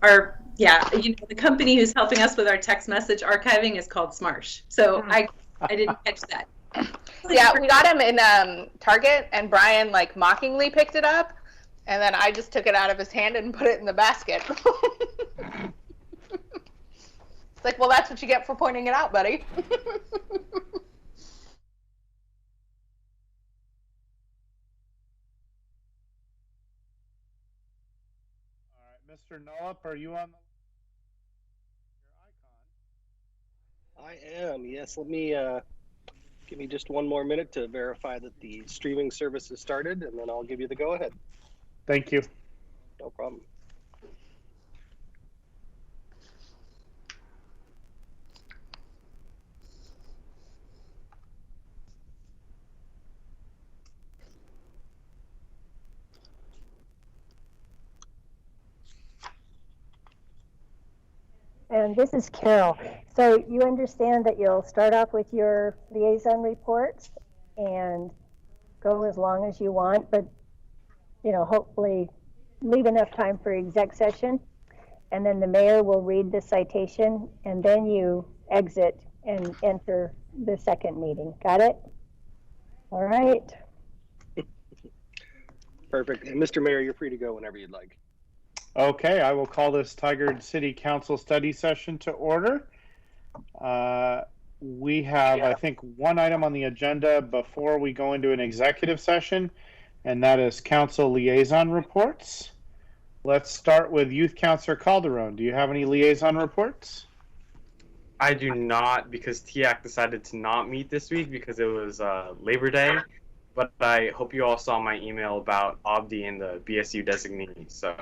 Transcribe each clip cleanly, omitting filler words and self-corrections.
the company who's helping us with our text message archiving is called Smarsh. So I didn't catch that. Yeah, we got him in Target, and Brian like mockingly picked it up, and then I just took it out of his hand and put it in the basket. It's like, well, that's what you get for pointing it out, buddy. Mr. Nollup, are you on your icon? I am, yes. Let me give me just one more minute to verify that the streaming service has started, and then I'll give you the go-ahead. Thank you. No problem. And this is Carol. So you understand that you'll start off with your liaison reports and go as long as you want, but hopefully leave enough time for exec session. And then the mayor will read the citation, and then you exit and enter the second meeting. Got it? All right. Perfect. And Mr. Mayor, you're free to go whenever you'd like. Okay, I will call this Tigard City Council study session to order. We have, I think, one item on the agenda before we go into an executive session, and that is council liaison reports. Let's start with Youth Councilor Calderon. Do you have any liaison reports? I do not, because TIAC decided to not meet this week because it was Labor Day. But I hope you all saw my email about Abdi and the BSU designee. So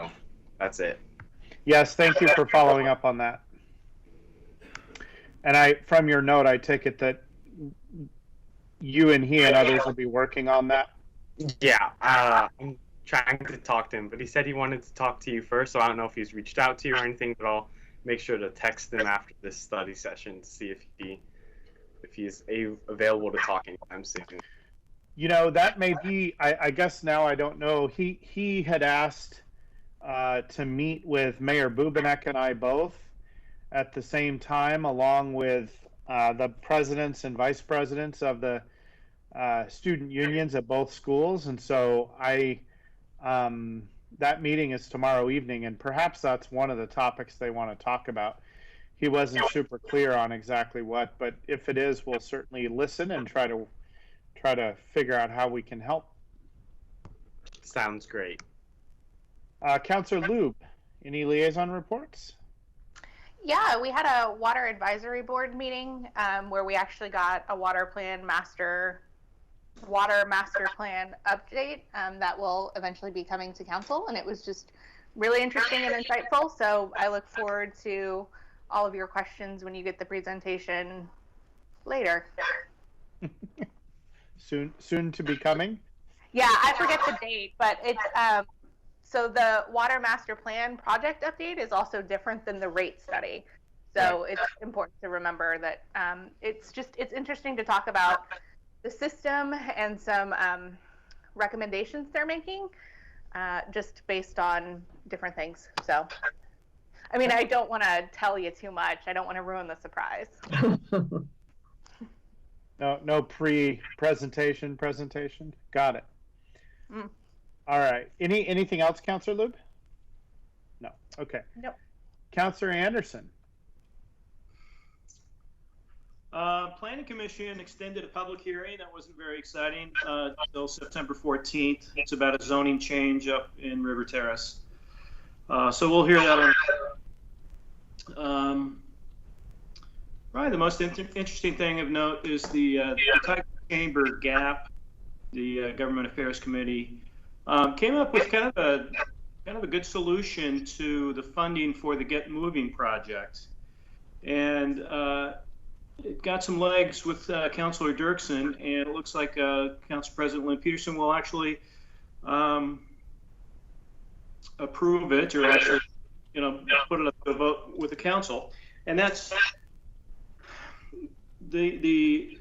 that's it. Yes, thank you for following up on that. And from your note, I take it that you and he and others will be working on that? Yeah, I'm trying to talk to him, but he said he wanted to talk to you first, so I don't know if he's reached out to you or anything, but I'll make sure to text him after this study session to see if he's available to talk anytime soon. That may be, I guess now I don't know. He had asked to meet with Mayor Bubenek and I both at the same time, along with the presidents and vice presidents of the student unions at both schools. And so that meeting is tomorrow evening, and perhaps that's one of the topics they want to talk about. He wasn't super clear on exactly what, but if it is, we'll certainly listen and try to figure out how we can help. Sounds great. Councilor Lube, any liaison reports? Yeah, we had a water advisory board meeting where we actually got a water master plan update that will eventually be coming to council, and it was just really interesting and insightful. So I look forward to all of your questions when you get the presentation later. Soon to be coming? Yeah, I forget the date, but it's so the water master plan project update is also different than the rate study. So It's important to remember that it's interesting to talk about the system and some recommendations they're making just based on different things. So, I mean, I don't want to tell you too much. I don't want to ruin the surprise. No presentation. Got it. Mm. All right. Anything else, Councilor Lube? No. Okay. Nope. Councilor Anderson. Planning Commission extended a public hearing. That wasn't very exciting until September 14th. It's about a zoning change up in River Terrace. So we'll hear that on. Probably the most interesting thing of note is the Tigard Chamber GAP, the Government Affairs Committee, came up with kind of a good solution to the funding for the Get Moving project, and it got some legs with Councilor Dirksen, and it looks like Council President Lynn Peterson will actually approve it, or actually, put it up to a vote with the council, and that's the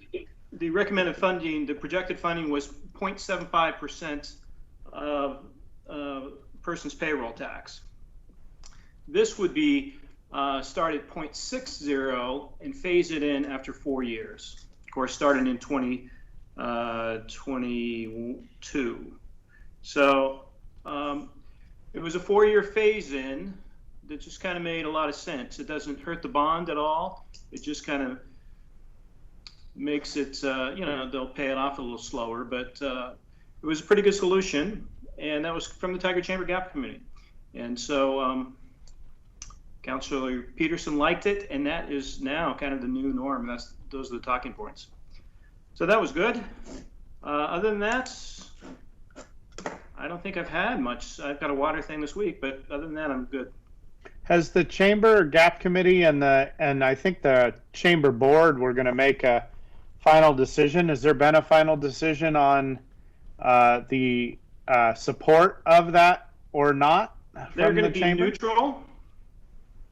recommended funding. The projected funding was 0.75% of person's payroll tax. this would be start at 0.60 and phase it in after 4 years. Of course, starting in 2022. So it was a 4-year phase in that just kind of made a lot of sense. It doesn't hurt the bond at all. It just kind of makes it, they'll pay it off a little slower, but it was a pretty good solution. And that was from the Tiger Chamber Gap Committee. And so Councilor Peterson liked it, and that is now kind of the new norm. Those are the talking points. So that was good. Other than that, I don't think I've had much. I've got a water thing this week, but other than that, I'm good. Has the Chamber Gap Committee and I think the Chamber Board were going to make a final decision? Has there been a final decision on the support of that or not? They're going to be neutral.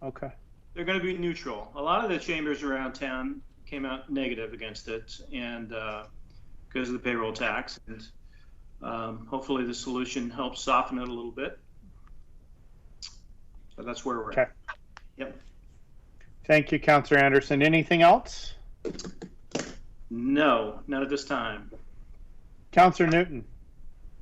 Okay. They're going to be neutral. A lot of the chambers around town came out negative against it, and because of the payroll tax, and hopefully the solution helps soften it a little bit. So that's where we're at. Yep. Thank you, Councilor Anderson. Anything else? No, not at this time. Councilor Newton.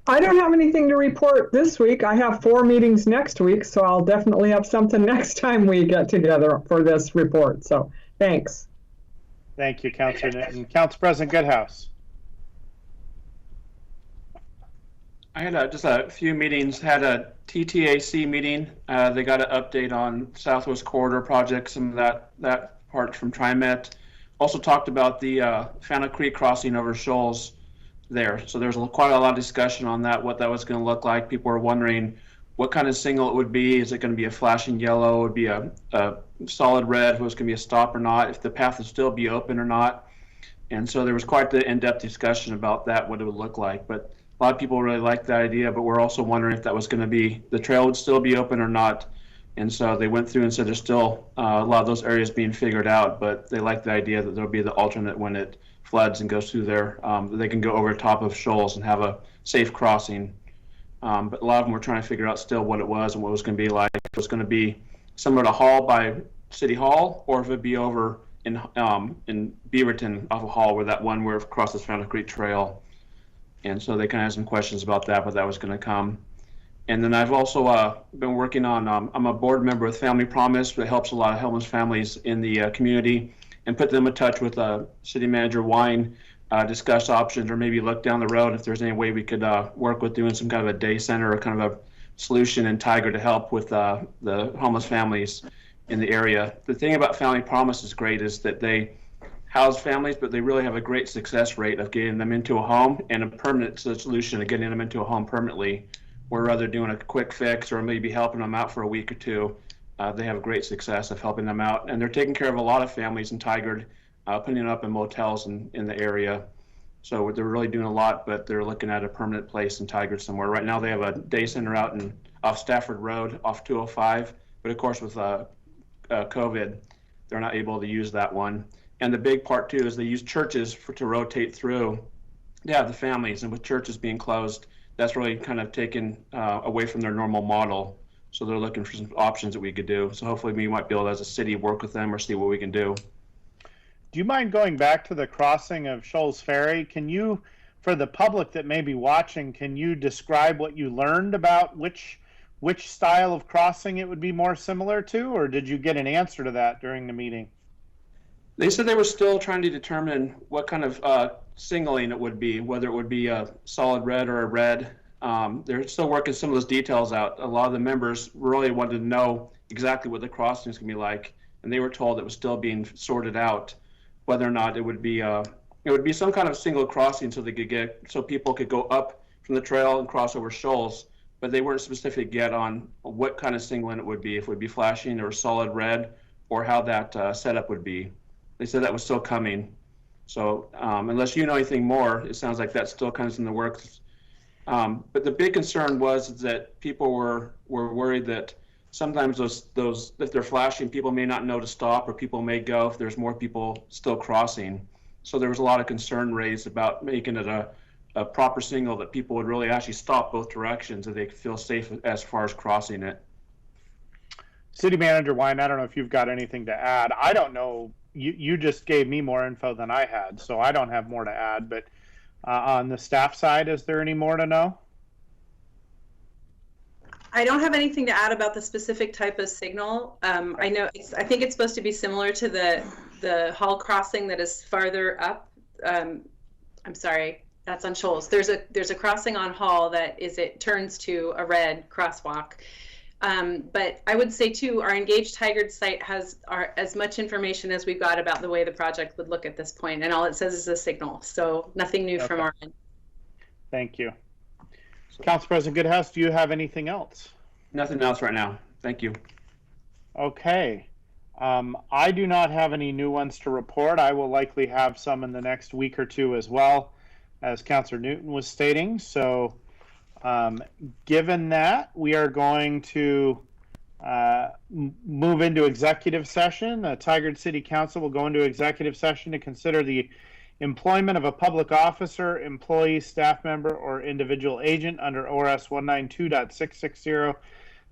I don't have anything to report this week. I have 4 meetings next week, so I'll definitely have something next time we get together for this report. So thanks. Thank you, Councilor Newton. Council President Goodhouse. I had just a few meetings. Had a TTAC meeting. They got an update on Southwest Corridor project, some of that part from TriMet. Also talked about the Fountain Creek crossing over Shoals there. So there's quite a lot of discussion on that, what that was going to look like. People were wondering what kind of signal it would be. Is it going to be a flashing yellow? Would it be a solid red? If it was going to be a stop or not? If the path would still be open or not? And so there was quite the in-depth discussion about that, what it would look like. But a lot of people really liked that idea, but we're also wondering if that was going to be, the trail would still be open or not. And so they went through and said there's still a lot of those areas being figured out, but they like the idea that there'll be the alternate when it floods and goes through there. They can go over top of shoals and have a safe crossing. But a lot of them were trying to figure out still what it was and what it was going to be like. If it was going to be similar to Hall by City Hall, or if it'd be over in Beaverton off of Hall, where that one where it crosses Fountain Creek Trail. And so they kind of had some questions about that, but that was going to come. And then I've also been working on, I'm a board member with Family Promise, that helps a lot of homeless families in the community, and put them in touch with City Manager Wine, discuss options, or maybe look down the road if there's any way we could work with doing some kind of a day center or kind of a solution in Tiger to help with the homeless families in the area. The thing about Family Promise is great is that they house families, but they really have a great success rate of getting them into a home, and a permanent solution of getting them into a home permanently, where rather doing a quick fix or maybe helping them out for a week or two. They have great success of helping them out, and they're taking care of a lot of families in Tigard, putting them up in motels in the area. So they're really doing a lot, but they're looking at a permanent place in Tigard somewhere. Right now they have a day center out off Stafford Road off 205, but of course with COVID, they're not able to use that one. And the big part too is they use churches to rotate through to have the families, and with churches being closed, that's really kind of taken away from their normal model. So they're looking for some options that we could do. So hopefully we might be able to, as a city, work with them or see what we can do. Do you mind going back to the crossing of Shoals Ferry? Can you, for the public that may be watching, can you describe what you learned about which style of crossing it would be more similar to, or did you get an answer to that during the meeting? They said they were still trying to determine what kind of signaling it would be, whether it would be a solid red or a red. They're still working some of those details out. A lot of the members really wanted to know exactly what the crossing is going to be like, and they were told it was still being sorted out, whether or not it would be some kind of single crossing, so people could go up from the trail and cross over shoals, but they weren't specific yet on what kind of signaling it would be, if it would be flashing or solid red, or how that setup would be. They said that was still coming. So unless you know anything more, it sounds like that's still kind of in the works. But the big concern was that people were worried that sometimes those if they're flashing, people may not know to stop, or people may go if there's more people still crossing. So there was a lot of concern raised about making it a proper signal that people would really actually stop both directions, and they feel safe as far as crossing it. City Manager Wine, I don't know if you've got anything to add. I don't know. You just gave me more info than I had, so I don't have more to add. But on the staff side, is there any more to know? I don't have anything to add about the specific type of signal. I know I think it's supposed to be similar to the hall crossing that is farther up. I'm sorry, that's on Shoals. There's a crossing on Hall that it turns to a red crosswalk. But I would say too, our Engaged Tigard site has as much information as we've got about the way the project would look at this point, and all it says is a signal. So nothing new from our end. Thank you. Council President Goodhouse, do you have anything else? Nothing else right now. Thank you. Okay. I do not have any new ones to report. I will likely have some in the next week or two as well, as Councillor Newton was stating. So given that, we are going to move into executive session. The Tigard City Council will go into executive session to consider the employment of a public officer, employee, staff member, or individual agent under ORS 192.660,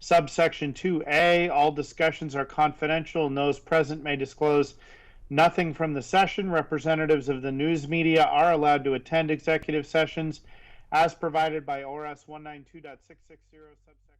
subsection 2A. All discussions are confidential, and those present may disclose nothing from the session. Representatives of the news media are allowed to attend executive sessions as provided by ORS 192.660, subsection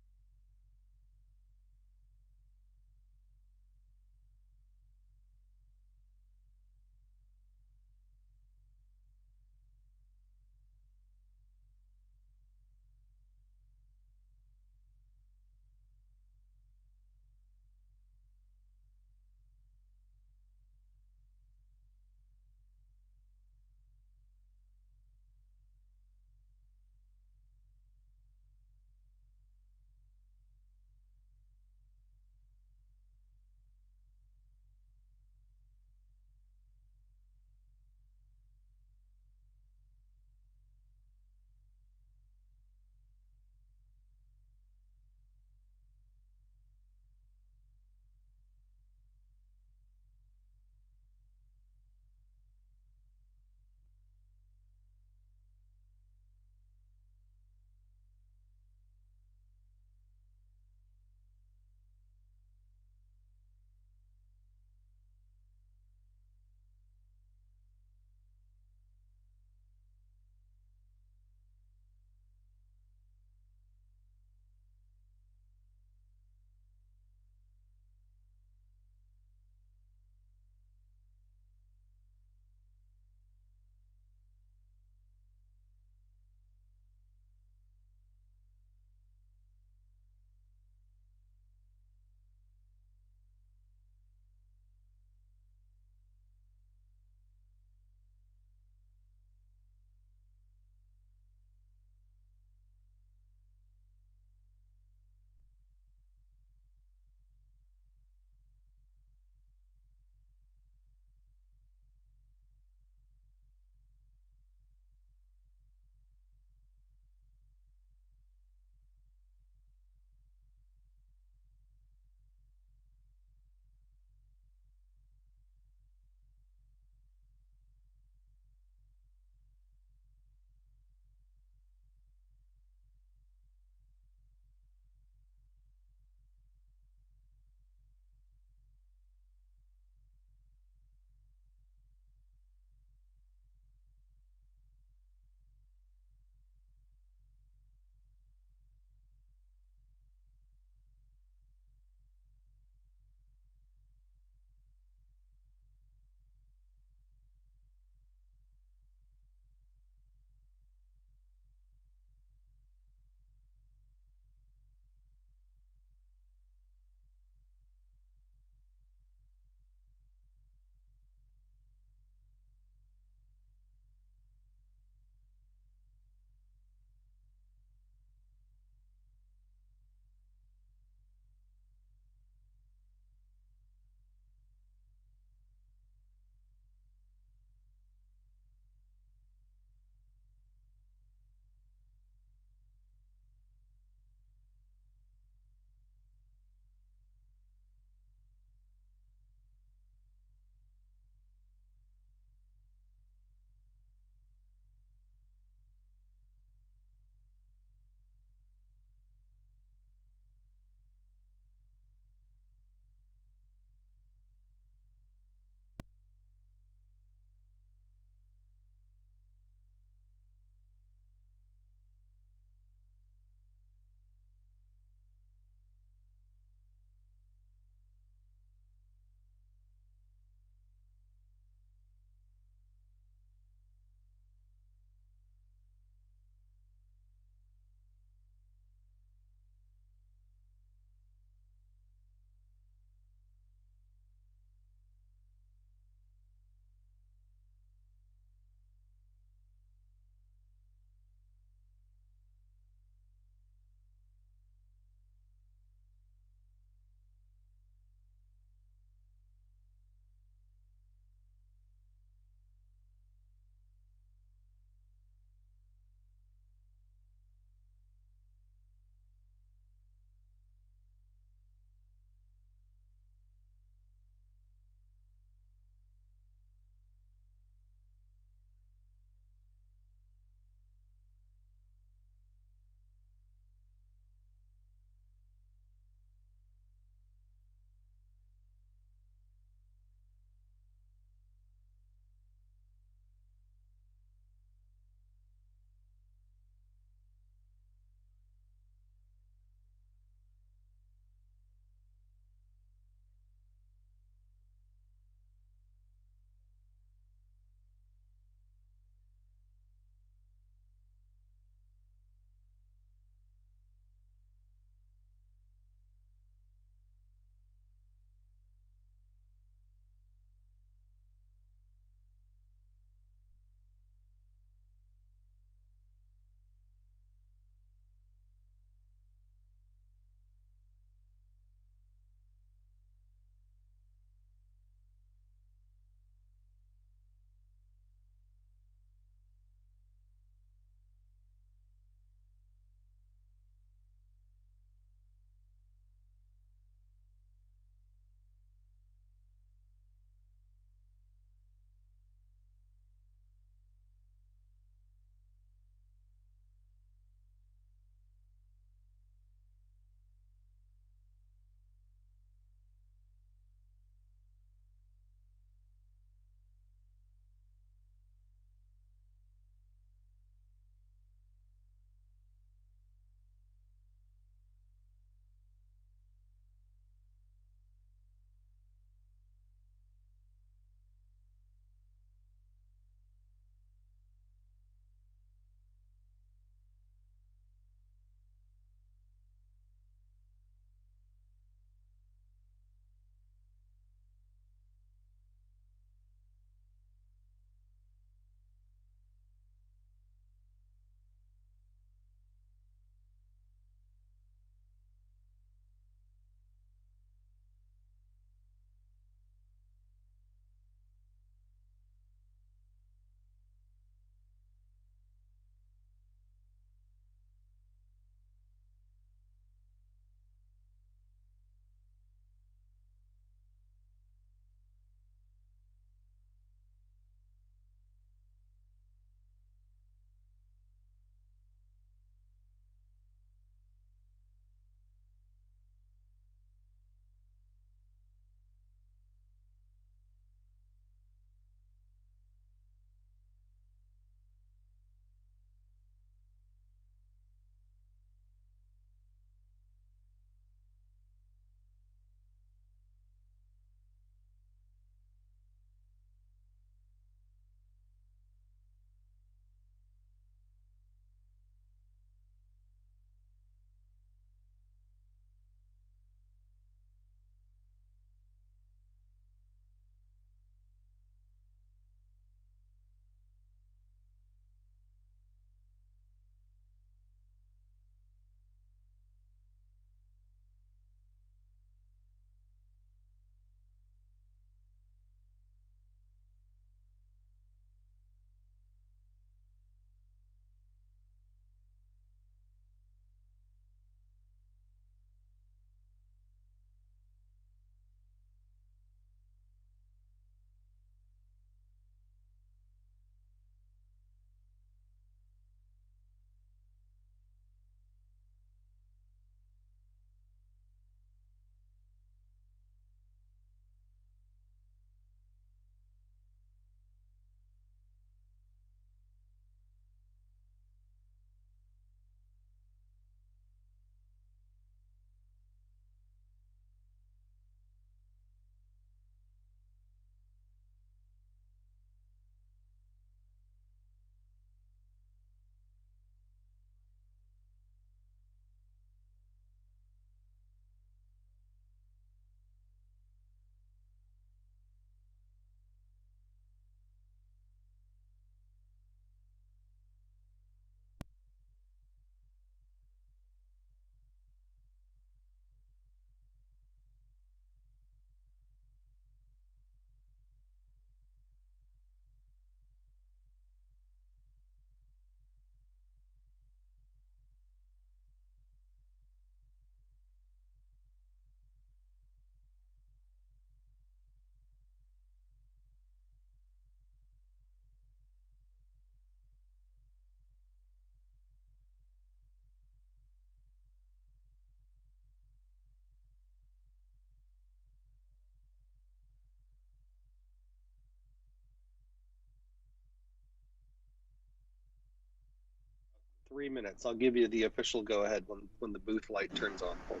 3 minutes. I'll give you the official go ahead when the booth light turns on for me.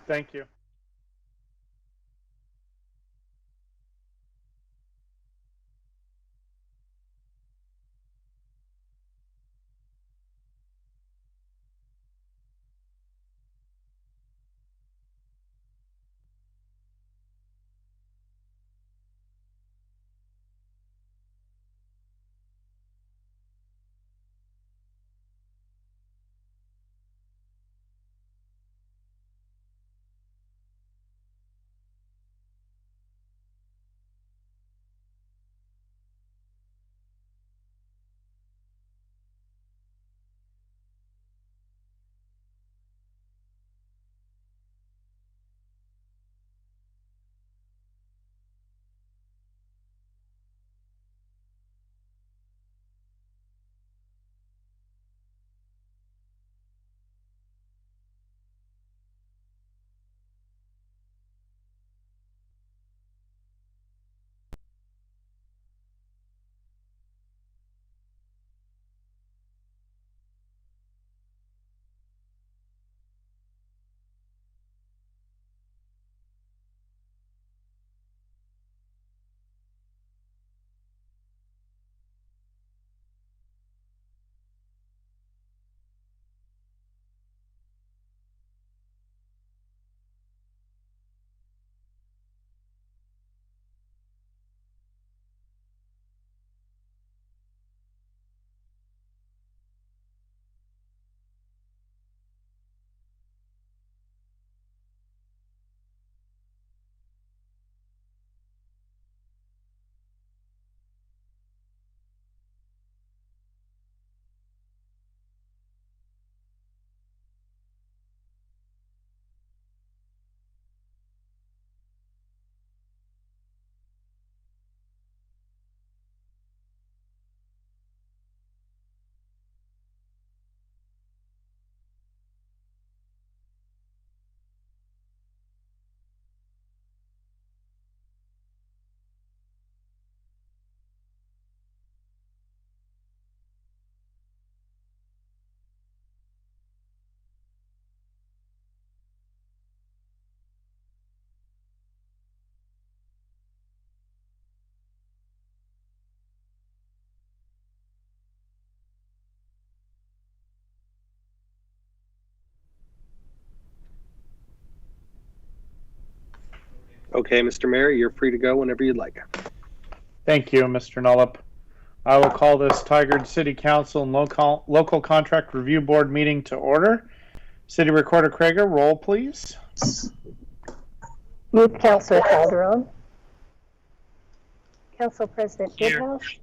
Thank you. Okay, Mr. Mayor, you're free to go whenever you'd like. Thank you, Mr. Nullup. I will call this Tigard City Council and Local Contract Review Board meeting to order. City Recorder Krager, roll please. Move Councilor Calderon. Council President Here. Goodhouse.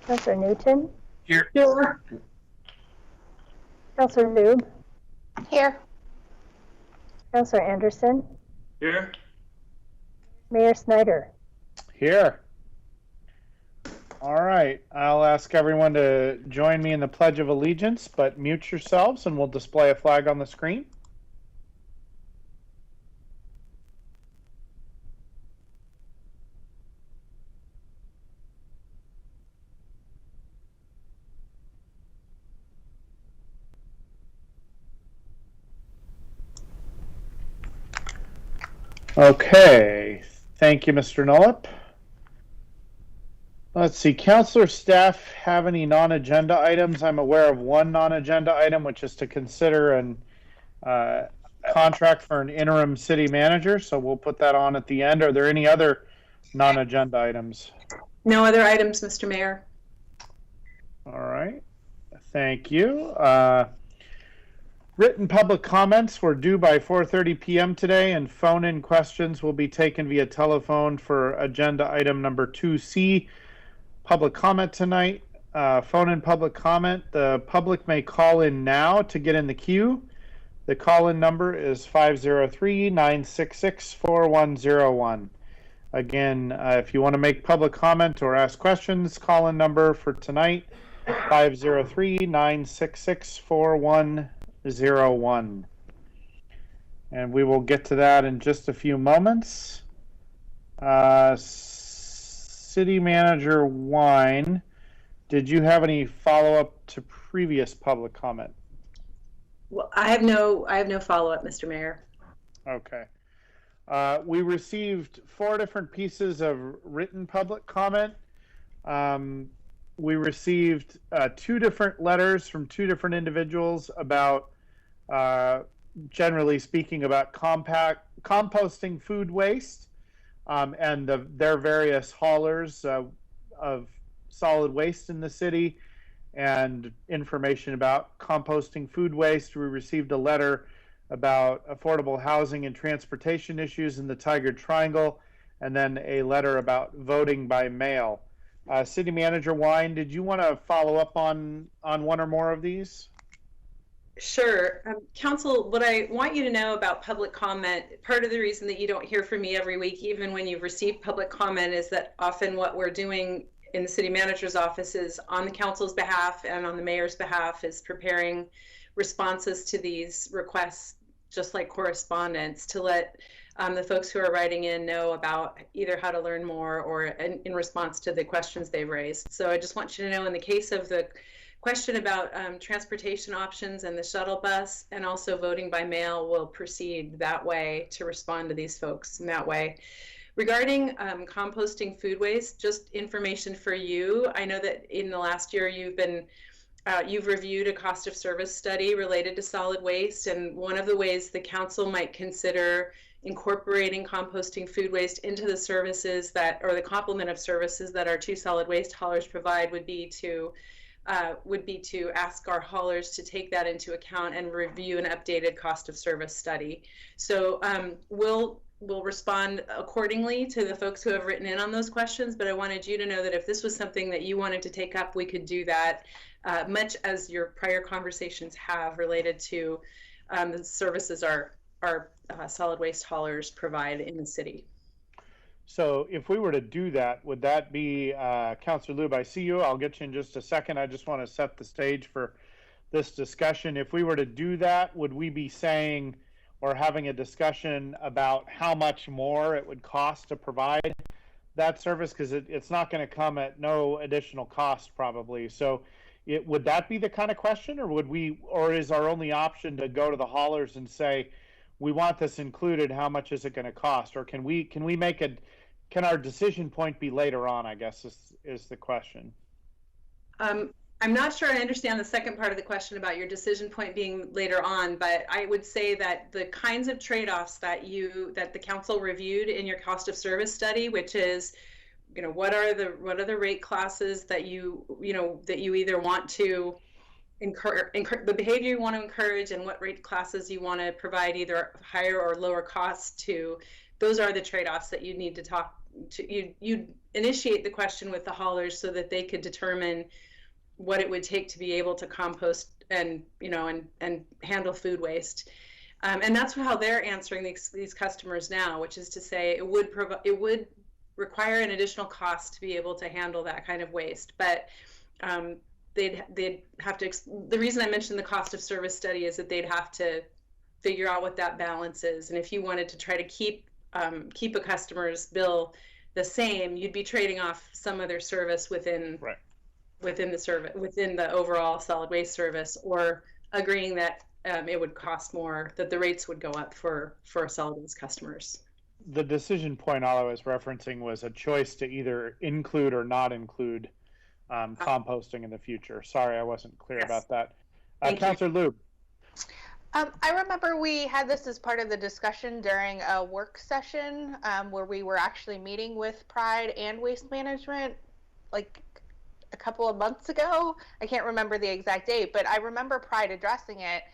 Councilor Newton. Here. Councilor Lube. Here. Councilor Anderson. Here. Mayor Snyder. Here. All right, I'll ask everyone to join me in the Pledge of Allegiance, but mute yourselves and we'll display a flag on the screen. Okay, thank you, Mr. Nullup. Let's see, council or staff have any non-agenda items? I'm aware of one non-agenda item, which is to consider an contract for an interim city manager, so we'll put that on at the end. Are there any other non-agenda items? No other items, Mr. Mayor. All right, thank you. Written public comments were due by 4:30 p.m. today, and phone-in questions will be taken via telephone for agenda item number 2C. Public comment tonight, phone-in public comment. The public may call in now to get in the queue. The call-in number is 503-966-4101. Again, if you want to make public comment or ask questions, call-in number for tonight, 503-966-4101. And we will get to that in just a few moments. City Manager Wine, did you have any follow-up to previous public comment? Well, I have no follow-up, Mr. Mayor. Okay. We received 4 different pieces of written public comment. We received 2 different letters from 2 different individuals about, generally speaking, about composting food waste and their various haulers of solid waste in the city, and information about composting food waste. We received a letter about affordable housing and transportation issues in the Tiger Triangle, and then a letter about voting by mail. City Manager Wine, did you want to follow up on one or more of these? Sure. Council, what I want you to know about public comment, part of the reason that you don't hear from me every week, even when you've received public comment, is that often what we're doing in the city manager's office is on the council's behalf and on the mayor's behalf is preparing responses to these requests, just like correspondence, to let the folks who are writing in know about either how to learn more or in response to the questions they've raised. So I just want you to know, in the case of the question about transportation options and the shuttle bus, and also voting by mail, will proceed that way to respond to these folks in that way. Regarding composting food waste, just information for you. I know that in the last year you've reviewed a cost of service study related to solid waste, and one of the ways the council might consider incorporating composting food waste into the services that, or the complement of services that our 2 solid waste haulers provide, would be to ask our haulers to take that into account and review an updated cost of service study. So we'll respond accordingly to the folks who have written in on those questions, but I wanted you to know that if this was something that you wanted to take up, we could do that, much as your prior conversations have related to the services our solid waste haulers provide in the city. So if we were to do that, would that be, Councilor Lube, I see you, I'll get you in just a second. I just want to set the stage for this discussion. If we were to do that, would we be saying or having a discussion about how much more it would cost to provide that service? Because it's not going to come at no additional cost probably. So would that be the kind of question, or is our only option to go to the haulers and say, we want this included, how much is it going to cost? Or can our decision point be later on, I guess is the question. I'm not sure I understand the second part of the question about your decision point being later on, but I would say that the kinds of trade-offs that the council reviewed in your cost of service study, which is, what are the rate classes that you either want to encourage, the behavior you want to encourage, and what rate classes you want to provide either higher or lower cost to. Those are the trade-offs that you need to talk to. You initiate the question with the haulers so that they could determine what it would take to be able to compost and handle food waste, and that's how they're answering these customers now, which is to say it would require an additional cost to be able to handle that kind of waste, but they'd have to. The reason I mentioned the cost of service study is that they'd have to figure out what that balance is, and if you wanted to try to keep a customer's bill the same, you'd be trading off some other service within the overall solid waste service, or agreeing that it would cost more, that the rates would go up for solid waste customers. The decision point all I was referencing was a choice to either include or not include composting in the future. Sorry, I wasn't clear about that. Councilor Lube. I remember we had this as part of the discussion during a work session where we were actually meeting with Pride and Waste Management, like a couple of months ago. I can't remember the exact date, but I remember Pride addressing it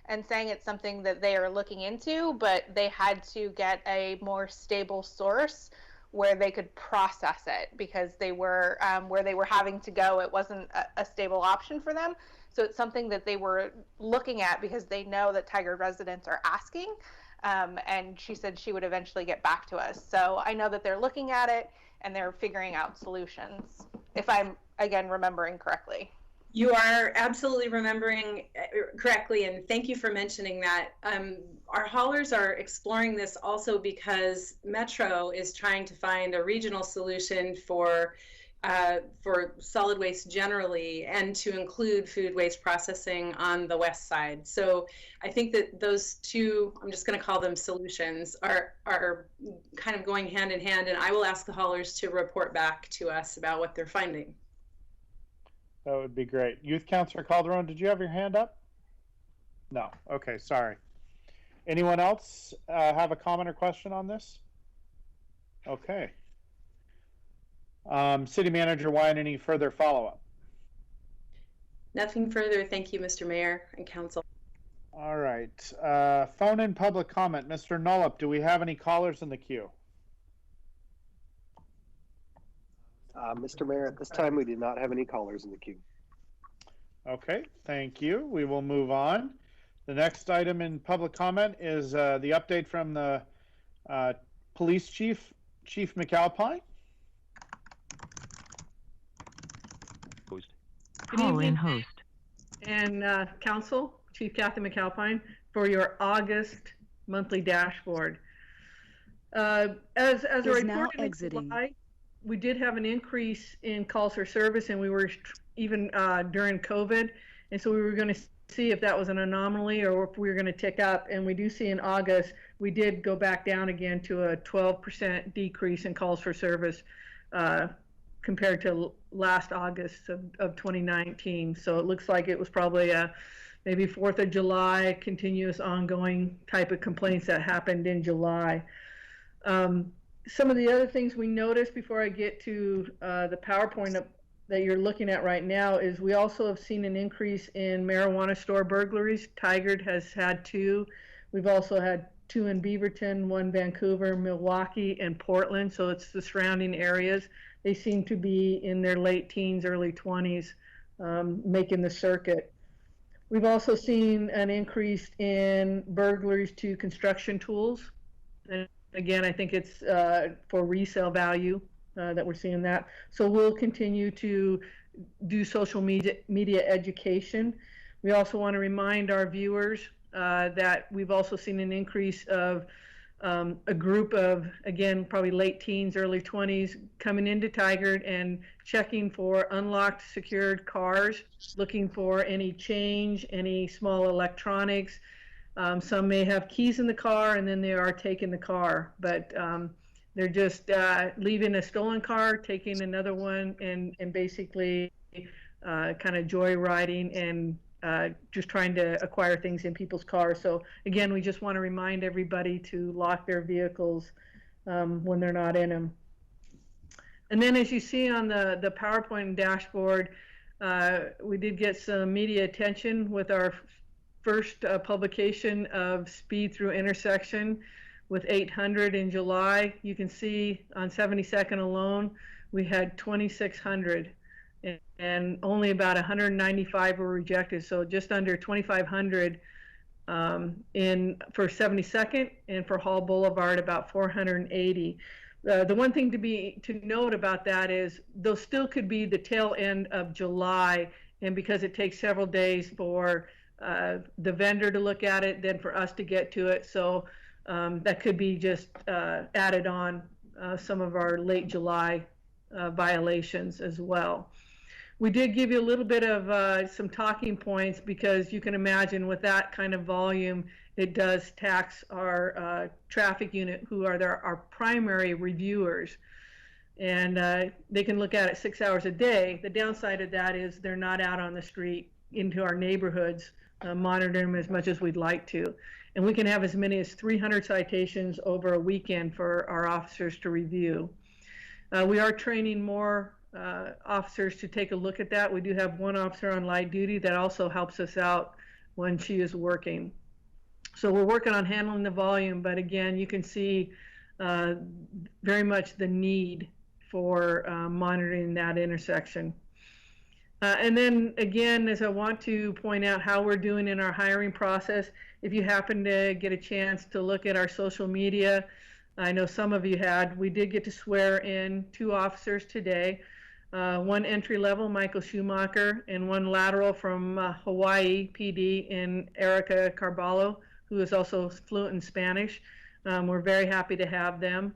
and saying it's something that they are looking into, but they had to get a more stable source where they could process it, because they were where they were having to go, it wasn't a stable option for them. So it's something that they were looking at because they know that Tiger residents are asking, and she said she would eventually get back to us. So I know that they're looking at it and they're figuring out solutions, if I'm, again, remembering correctly. You are absolutely remembering correctly, and thank you for mentioning that. Our haulers are exploring this also because Metro is trying to find a regional solution for for solid waste generally, and to include food waste processing on the west side. So I think that those two, I'm just going to call them solutions, are kind of going hand in hand, and I will ask the haulers to report back to us about what they're finding. That would be great. Youth Councilor Calderon, did you have your hand up? No. Okay, sorry. Anyone else have a comment or question on this? Okay. City Manager Wine, any further follow-up? Nothing further. Thank you, Mr. Mayor and Council. All right. Phone in public comment. Mr. Nollup, do we have any callers in the queue? Mr. Mayor, at this time, we do not have any callers in the queue. Okay, thank you. We will move on. The next item in public comment is the update from the police chief, Chief McAlpine. Call in host. And Council, Chief Kathy McAlpine, for your August monthly dashboard. As a report in July, we did have an increase in calls for service, and we were even during COVID, and so we were going to see if that was an anomaly or if we were going to tick up. And we do see in August we did go back down again to a 12% decrease in calls for service compared to last August of 2019. So it looks like it was probably a maybe 4th of July continuous ongoing type of complaints that happened in July. Some of the other things we noticed before I get to the PowerPoint that you're looking at right now is we also have seen an increase in marijuana store burglaries. Tigard has had 2. We've also had 2 in Beaverton, 1 Vancouver, Milwaukee, and Portland. So it's the surrounding areas. They seem to be in their late teens, early 20s, making the circuit. We've also seen an increase in burglaries to construction tools. And again, I think it's for resale value that we're seeing that. So we'll continue to do social media education. We also want to remind our viewers that we've also seen an increase of a group of, again, probably late teens, early 20s, coming into Tigard and checking for unlocked, secured cars, looking for any change, any small electronics. Some may have keys in the car, and then they are taking the car, but they're just leaving a stolen car, taking another one, and basically kind of joyriding and just trying to acquire things in people's cars. So again, we just want to remind everybody to lock their vehicles when they're not in them. And then as you see on the PowerPoint dashboard, we did get some media attention with our first publication of speed through intersection with 800 in July. You can see on 72nd alone, we had 2,600. And only about 195 were rejected, so just under 2,500 for 72nd, and for Hall Boulevard about 480. The one thing to note about that is those still could be the tail end of July, and because it takes several days for the vendor to look at it, then for us to get to it, so that could be just added on some of our late July violations as well. We did give you a little bit of some talking points, because you can imagine with that kind of volume, it does tax our traffic unit, who are our primary reviewers. And they can look at it 6 hours a day. The downside of that is they're not out on the street into our neighborhoods, monitoring them as much as we'd like to. And we can have as many as 300 citations over a weekend for our officers to review. We are training more officers to take a look at that. We do have 1 officer on light duty that also helps us out when she is working. So we're working on handling the volume, but again, you can see very much the need for monitoring that intersection. And then again, as I want to point out how we're doing in our hiring process, if you happen to get a chance to look at our social media, I know some of you had, we did get to swear in 2 officers today. 1 entry level, Michael Schumacher, and 1 lateral from Hawaii PD in Erica Carballo, who is also fluent in Spanish. We're very happy to have them.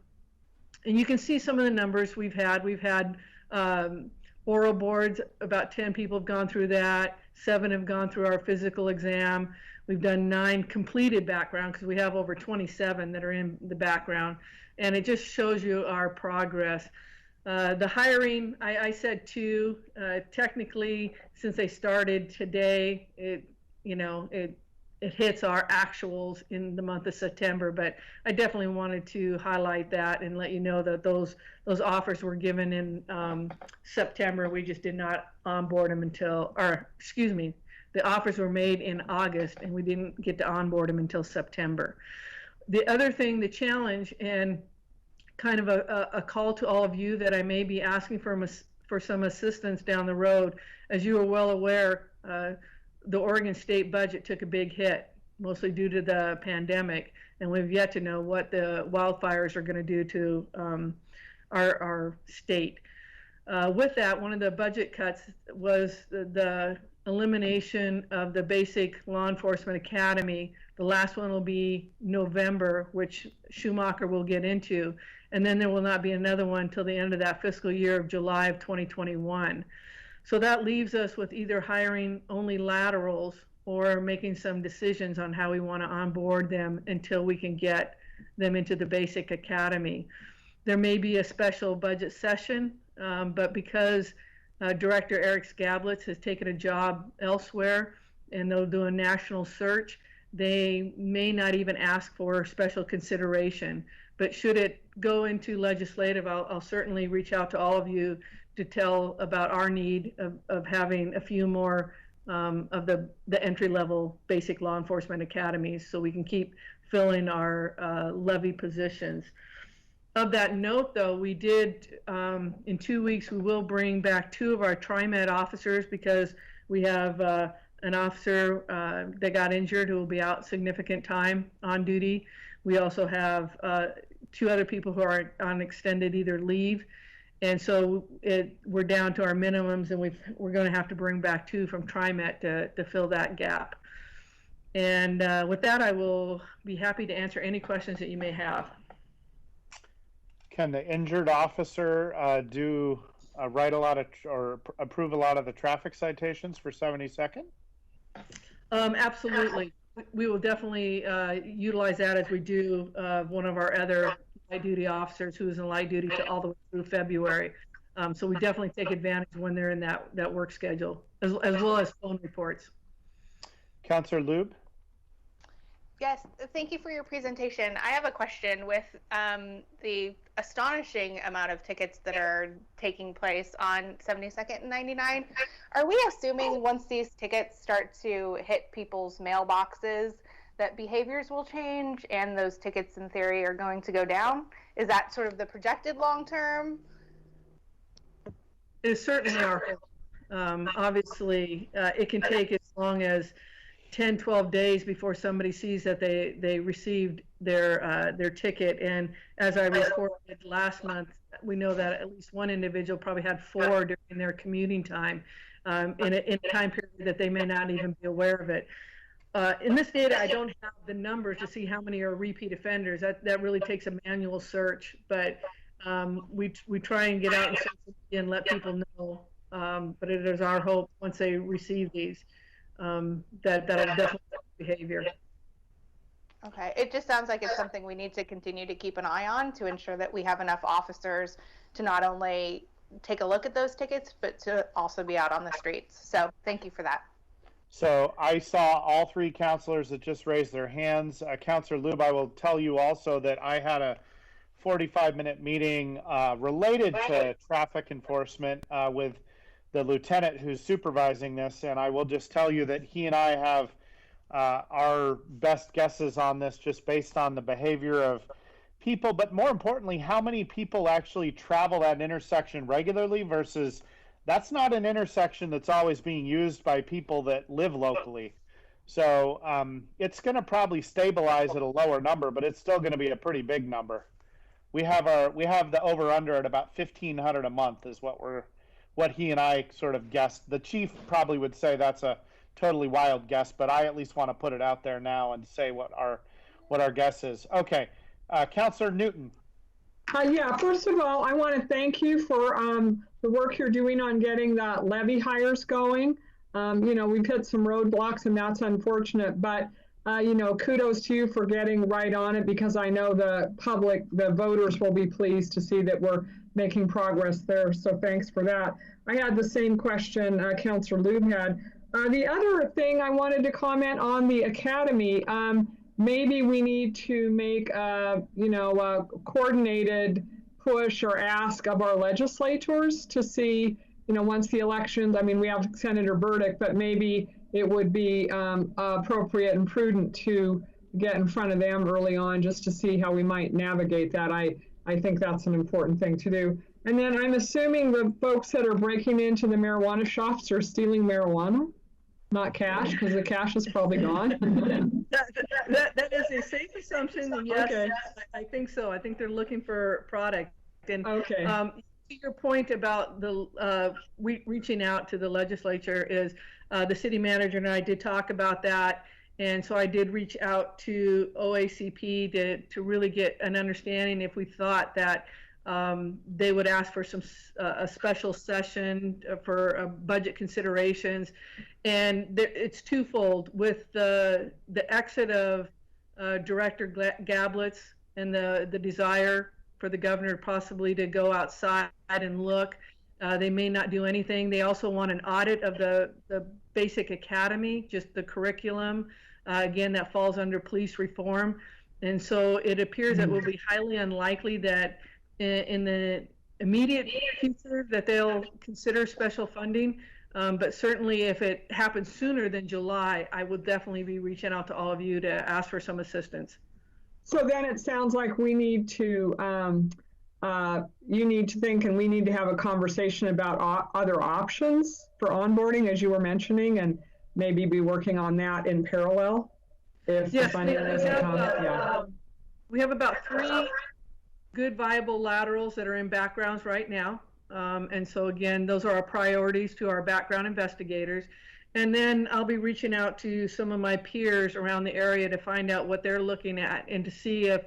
And you can see some of the numbers we've had. We've had Oral boards, about 10 people have gone through that. 7 have gone through our physical exam. We've done 9 completed background because we have over 27 that are in the background. And it just shows you our progress. The hiring, I said 2. Technically, since they started today, it hits our actuals in the month of September, but I definitely wanted to highlight that and let you know that those offers were given in September. We just did not onboard them the offers were made in August and we didn't get to onboard them until September. The other thing, the challenge, and kind of a call to all of you that I may be asking for some assistance down the road. As you are well aware, the Oregon state budget took a big hit, mostly due to the pandemic, and we've yet to know what the wildfires are going to do to our state. With that, one of the budget cuts was the elimination of the basic law enforcement academy. The last one will be November, which Schumacher will get into, and then there will not be another one until the end of that fiscal year of July of 2021. So that leaves us with either hiring only laterals or making some decisions on how we want to onboard them until we can get them into the basic academy. There may be a special budget session, but because Director Eric Skablitz has taken a job elsewhere and they'll do a national search, they may not even ask for special consideration. But should it go into legislative, I'll certainly reach out to all of you to tell about our need of having a few more of the entry-level basic law enforcement academies so we can keep filling our levy positions. Of that note, though, we did, in 2 weeks, we will bring back 2 of our TriMet officers because we have an officer that got injured who will be out significant time on duty. We also have 2 other people who are on extended either leave. And so we're down to our minimums, and we're going to have to bring back 2 from TriMet to fill that gap. And with that, I will be happy to answer any questions that you may have. Can the injured officer write a lot of or approve a lot of the traffic citations for 72nd? Absolutely. We will definitely utilize that as we do one of our other light duty officers who is in light duty to all the way through February. So we definitely take advantage when they're in that work schedule, as well as phone reports. Councillor Lube? Yes, thank you for your presentation. I have a question with the astonishing amount of tickets that are taking place on 72nd and 99. Are we assuming once these tickets start to hit people's mailboxes that behaviors will change and those tickets in theory are going to go down? Is that sort of the projected long term? It is certainly our hope. Obviously, it can take as long as 10, 12 days before somebody sees that they received their ticket. And as I reported last month, we know that at least one individual probably had 4 during their commuting time in a time period that they may not even be aware of it. In this data, I don't have the numbers to see how many are repeat offenders. That really takes a manual search, but we try and get out and social media and let people know. But it is our hope once they receive these that'll definitely affect behavior. Okay, it just sounds like it's something we need to continue to keep an eye on to ensure that we have enough officers to not only take a look at those tickets, but to also be out on the streets. So thank you for that. So I saw all 3 councilors that just raised their hands. Councillor Lube, I will tell you also that I had a 45-minute meeting related to traffic enforcement with the lieutenant who's supervising this, and I will just tell you that he and I have our best guesses on this just based on the behavior of people, but more importantly, how many people actually travel that intersection regularly versus that's not an intersection that's always being used by people that live locally. So it's going to probably stabilize at a lower number, but it's still going to be a pretty big number. We have the over-under at about 1,500 a month is what he and I sort of guessed. The chief probably would say that's a totally wild guess, but I at least want to put it out there now and say what our guess is. Okay, Councillor Newton. Yeah, first of all, I want to thank you for the work you're doing on getting the levy hires going. We've hit some roadblocks and that's unfortunate, but kudos to you for getting right on it, because I know the public, the voters will be pleased to see that we're making progress there. So thanks for that. I had the same question Councillor Lube had. The other thing I wanted to comment on the academy, maybe we need to make a coordinated push or ask of our legislators to see, once the elections, I mean, we have Senator Burdick, but maybe it would be appropriate and prudent to get in front of them early on just to see how we might navigate that. I think that's an important thing to do. And then I'm assuming the folks that are breaking into the marijuana shops are stealing marijuana, not cash, because the cash is probably gone. That is a safe assumption, and yes, Okay. I think so. I think they're looking for product. And Okay. to your point about the reaching out to the legislature, is the city manager and I did talk about that, and so I did reach out to OACP to really get an understanding if we thought that they would ask for a special session for budget considerations. And it's twofold with the exit of Director Gablitz and the desire for the governor possibly to go outside and look. They may not do anything. They also want an audit of the basic academy, just the curriculum. Again, that falls under police reform. And so it appears that it will be highly unlikely that in the immediate future that they'll consider special funding. But certainly if it happens sooner than July, I would definitely be reaching out to all of you to ask for some assistance. So then it sounds like we need to, you need to think, and we need to have a conversation about other options for onboarding, as you were mentioning, and maybe be working on that in parallel if the funding doesn't come. Yeah. We have about 3 good viable laterals that are in backgrounds right now. And so again, those are our priorities to our background investigators. And then I'll be reaching out to some of my peers around the area to find out what they're looking at and to see if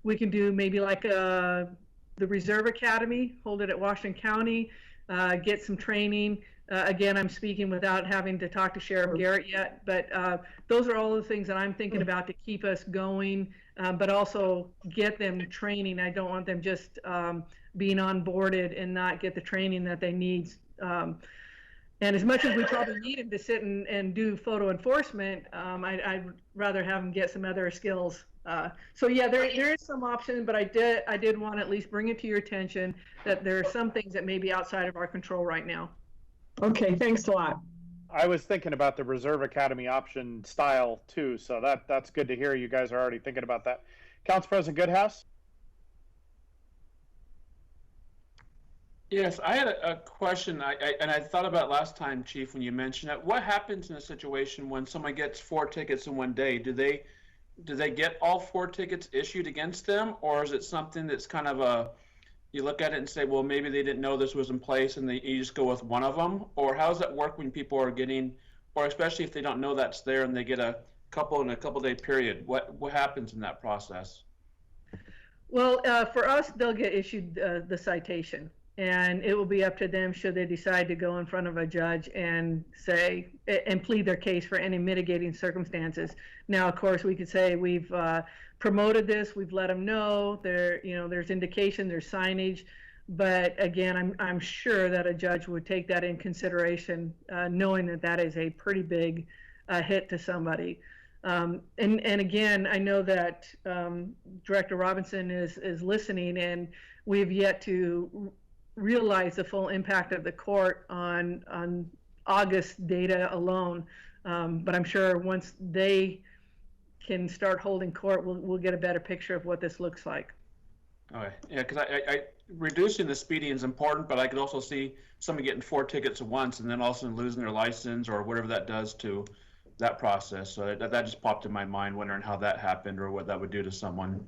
we can do maybe like the Reserve Academy, hold it at Washington County, get some training. Again, I'm speaking without having to talk to Sheriff Garrett yet, but those are all the things that I'm thinking about to keep us going, but also get them training. I don't want them just being onboarded and not get the training that they need. And as much as we probably need them to sit and do photo enforcement, I'd rather have them get some other skills. So yeah, there is some option, but I did want to at least bring it to your attention that there are some things that may be outside of our control right now. Okay, thanks a lot. I was thinking about the Reserve Academy option style too, so that's good to hear you guys are already thinking about that. Council President Goodhouse? Yes, I had a question, and I thought about last time, Chief, when you mentioned it. What happens in a situation when someone gets 4 tickets in one day? Do they get all 4 tickets issued against them, or is it something that's kind of you look at it and say, well, maybe they didn't know this was in place and you just go with one of them? Or how does that work when people are getting, or especially if they don't know that's there and they get a couple in a couple-day period? What happens in that process? Well, for us, they'll get issued the citation, and it will be up to them should they decide to go in front of a judge and say and plead their case for any mitigating circumstances. Now, of course, we could say we've promoted this, we've let them know there's indication, there's signage, but again, I'm sure that a judge would take that in consideration, knowing that is a pretty big hit to somebody. And again, I know that Director Robinson is listening, and we've yet to realize the full impact of the court on August data alone. But I'm sure once they can start holding court, we'll get a better picture of what this looks like. Okay, yeah, because I reducing the speeding is important, but I could also see somebody getting 4 tickets at once and then all of a sudden losing their license or whatever that does to that process. So that just popped in my mind, wondering how that happened or what that would do to someone.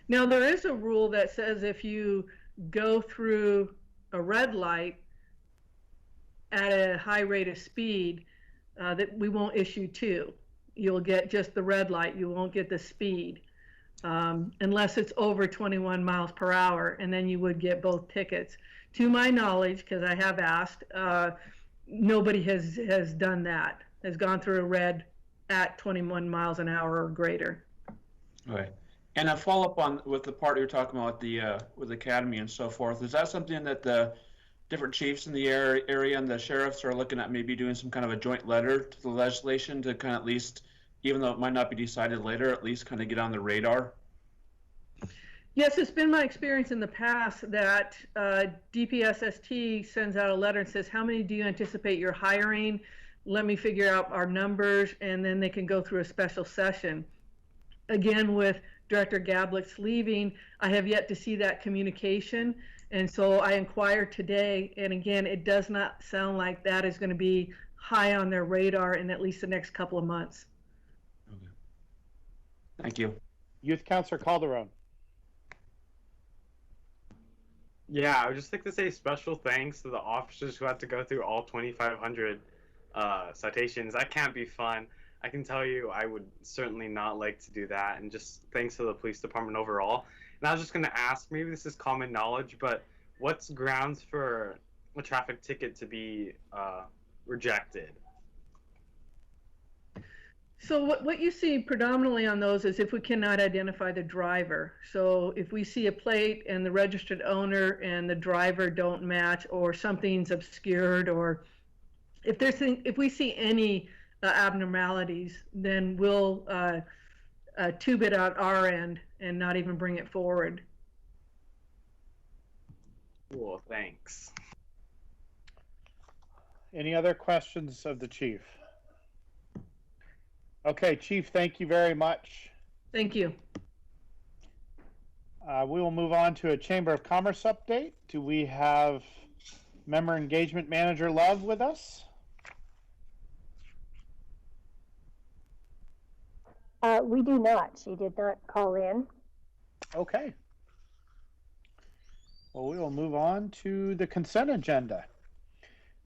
Now, there is a rule that says if you go through a red light at a high rate of speed, that we won't issue 2. You'll get just the red light, you won't get the speed. unless it's over 21 miles per hour, and then you would get both tickets. To my knowledge, because I have asked, nobody has done that, has gone through a red at 21 miles an hour or greater. Okay. And a follow-up on with the part you're talking about with the academy and so forth. Is that something that the different chiefs in the area and the sheriffs are looking at, maybe doing some kind of a joint letter to the legislation to kind of at least, even though it might not be decided later, at least kind of get on the radar? Yes, it's been my experience in the past that DPSST sends out a letter and says, how many do you anticipate you're hiring? Let me figure out our numbers, and then they can go through a special session. Again, with Director Gablick's leaving, I have yet to see that communication, and so I inquired today, and again, it does not sound like that is going to be high on their radar in at least the next couple of months. Okay. Thank you. Youth Councilor Calderon. Yeah, I would just like to say special thanks to the officers who had to go through all 2,500 citations. That can't be fun. I can tell you I would certainly not like to do that, and just thanks to the police department overall. And I was just going to ask, maybe this is common knowledge, but what's grounds for a traffic ticket to be rejected? So what you see predominantly on those is if we cannot identify the driver. So if we see a plate and the registered owner and the driver don't match, or something's obscured, or if we see any abnormalities, then we'll tube it out our end and not even bring it forward. Cool, thanks. Any other questions of the chief? Okay, Chief, thank you very much. Thank you. We will move on to a Chamber of Commerce update. Do we have Member Engagement Manager Love with us? We do not. She did not call in. Okay. Well, we will move on to the consent agenda.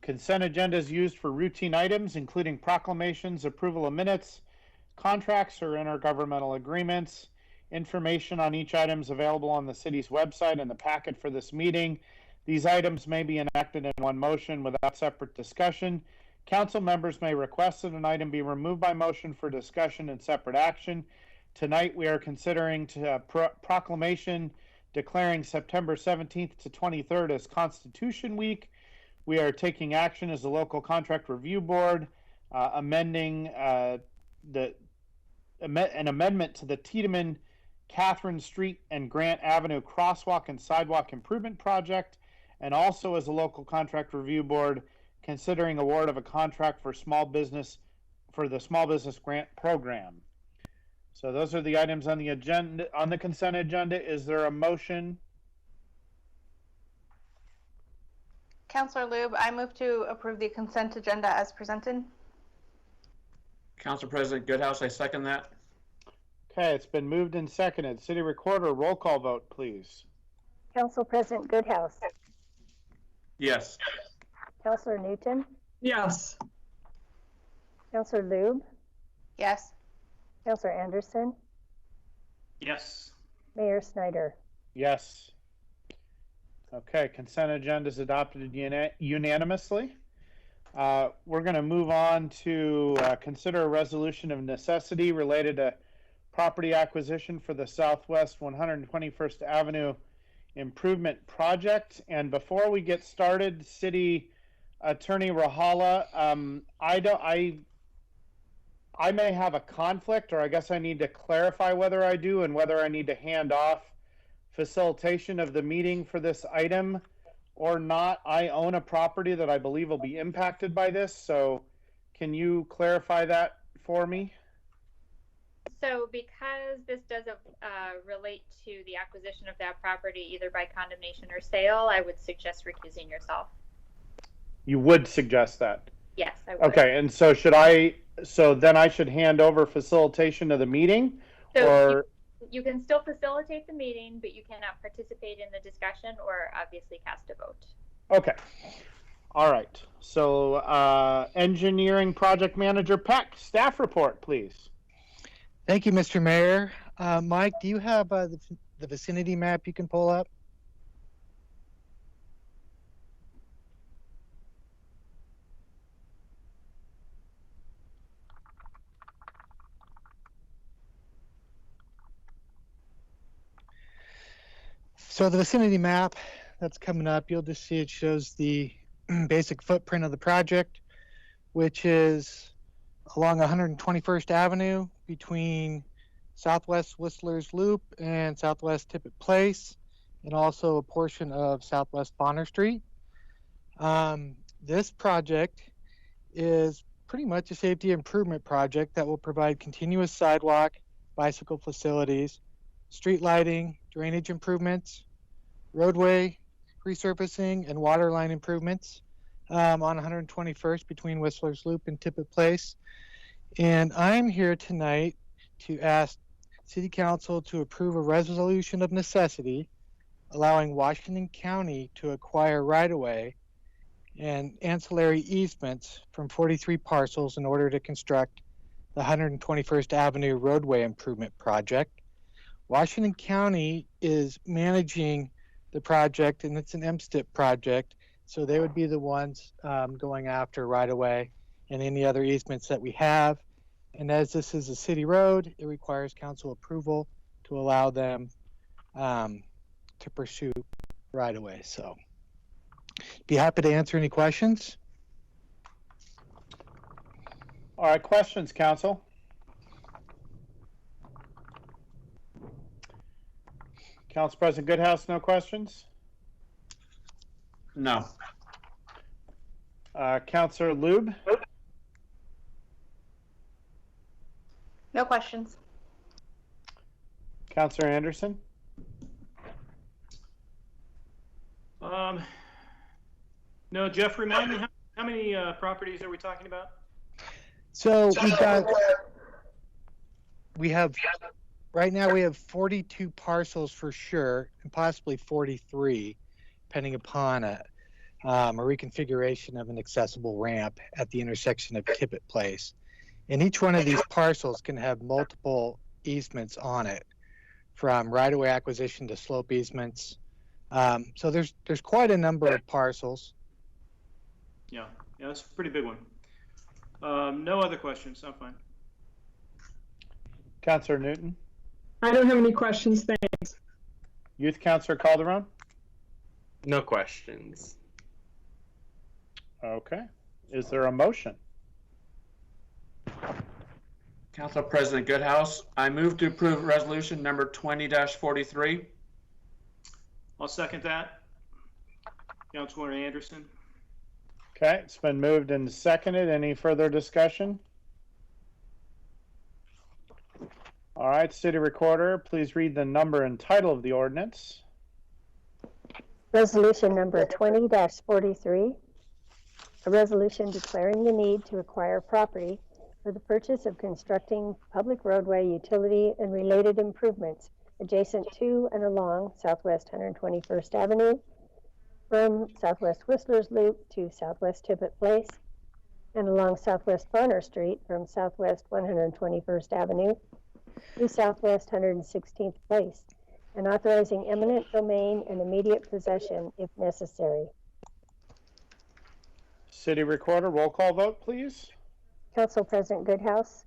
Consent agenda is used for routine items, including proclamations, approval of minutes, contracts or intergovernmental agreements. Information on each item is available on the city's website and the packet for this meeting. These items may be enacted in one motion without separate discussion. Council members may request that an item be removed by motion for discussion and separate action. Tonight we are considering proclamation declaring September 17th to 23rd as Constitution Week. We are taking action as the local contract review board, amending an amendment to the Tiedemann, Catherine Street, and Grant Avenue crosswalk and sidewalk improvement project, and also as a local contract review board, considering award of a contract for the small business grant program. So those are the items on the agenda, on the consent agenda. Is there a motion? Councilor Lube, I move to approve the consent agenda as presented. Council President Goodhouse, I second that. Okay, it's been moved and seconded. City Recorder, roll call vote, please. Council President Goodhouse. Yes. Councilor Newton. Yes. Councilor Lube. Yes. Councilor Anderson. Yes. Mayor Snyder. Yes. Okay, consent agenda is adopted unanimously. We're going to move on to consider a resolution of necessity related to property acquisition for the Southwest 121st Avenue Improvement Project. And before we get started, City Attorney Rahala, I may have a conflict, or I guess I need to clarify whether I do and whether I need to hand off facilitation of the meeting for this item or not. I own a property that I believe will be impacted by this, so can you clarify that for me? So because this doesn't relate to the acquisition of that property either by condemnation or sale, I would suggest recusing yourself. You would suggest that? Yes, I would. Okay, and so then I should hand over facilitation of the meeting? So or you can still facilitate the meeting, but you cannot participate in the discussion or obviously cast a vote. Okay. All right. So Engineering Project Manager Peck, staff report, please. Thank you, Mr. Mayor. Mike, do you have the vicinity map you can pull up? So the vicinity map that's coming up, you'll just see it shows the basic footprint of the project, which is along 121st Avenue between Southwest Whistler's Loop and Southwest Tippett Place, and also a portion of Southwest Bonner Street. This project is pretty much a safety improvement project that will provide continuous sidewalk, bicycle facilities, street lighting, drainage improvements, roadway resurfacing, and water line improvements on 121st between Whistler's Loop and Tippett Place. And I'm here tonight to ask City Council to approve a resolution of necessity allowing Washington County to acquire right-of-way and ancillary easements from 43 parcels in order to construct the 121st Avenue roadway improvement project. Washington County is managing the project, and it's an MSTIP project, so they would be the ones going after right-of-way and any other easements that we have. And as this is a city road, it requires council approval to allow them to pursue right-of-way. So be happy to answer any questions. All right, questions, council? Council President Goodhouse, no questions? No. Councilor Lube? No questions. Councilor Anderson? No, Jeff, remind me, how many properties are we talking about? So right now we have 42 parcels for sure, and possibly 43, depending upon a reconfiguration of an accessible ramp at the intersection of Tippett Place. And each one of these parcels can have multiple easements on it, from right-of-way acquisition to slope easements. So there's quite a number of parcels. Yeah, that's a pretty big one. No other questions. I'm fine. Councilor Newton? I don't have any questions, thanks. Youth Councilor Calderon? No questions. Okay. Is there a motion? Council President Goodhouse, I move to approve resolution number 20-43. I'll second that. Councilor Anderson? Okay, it's been moved and seconded. Any further discussion? All right, City Recorder, please read the number and title of the ordinance. Resolution number 20-43, a resolution declaring the need to acquire property for the purchase of constructing public roadway, utility, and related improvements adjacent to and along Southwest 121st Avenue, from Southwest Whistler's Loop to Southwest Tippett Place, and along Southwest Bonner Street from Southwest 121st Avenue to Southwest 116th Place, and authorizing eminent domain and immediate possession if necessary. City Recorder, roll call vote, please. Council President Goodhouse,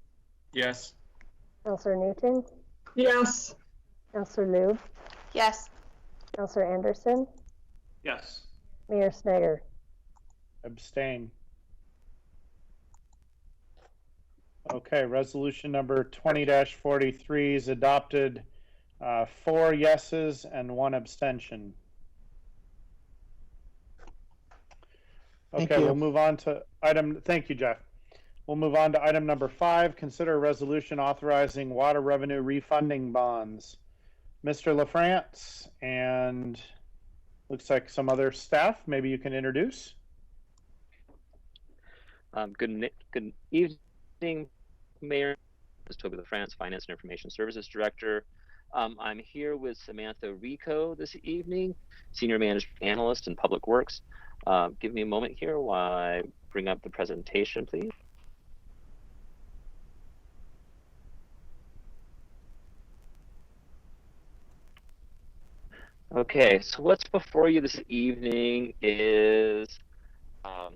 Yes. Councilor Newton, Yes. Councilor Lube, Yes. Councilor Anderson, Yes. Mayor Snyder. Abstain. Okay, resolution number 20-43 is adopted. 4 yeses and 1 abstention. Thank Okay, you. we'll move on to item, thank you, Jeff. We'll move on to item number 5, consider a resolution authorizing water revenue refunding bonds. Mr. LaFrance and looks like some other staff, maybe you can introduce. Good evening, Mayor. This is Toby LaFrance, Finance and Information Services Director. I'm here with Samantha Rico this evening, Senior Management Analyst in Public Works. Give me a moment here while I bring up the presentation, please. Okay, so what's before you this evening is a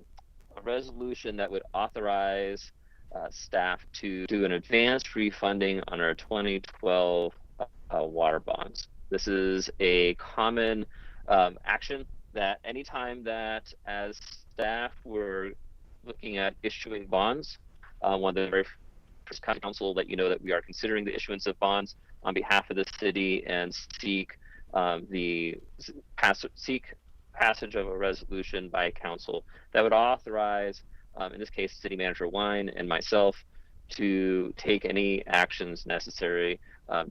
resolution that would authorize staff to do an advanced refunding on our 2012 water bonds. This is a common action that anytime that as staff we're looking at issuing bonds, one of the very first council let you know that we are considering the issuance of bonds on behalf of the city and seek passage of a resolution by council that would authorize, in this case, City Manager Wine and myself, to take any actions necessary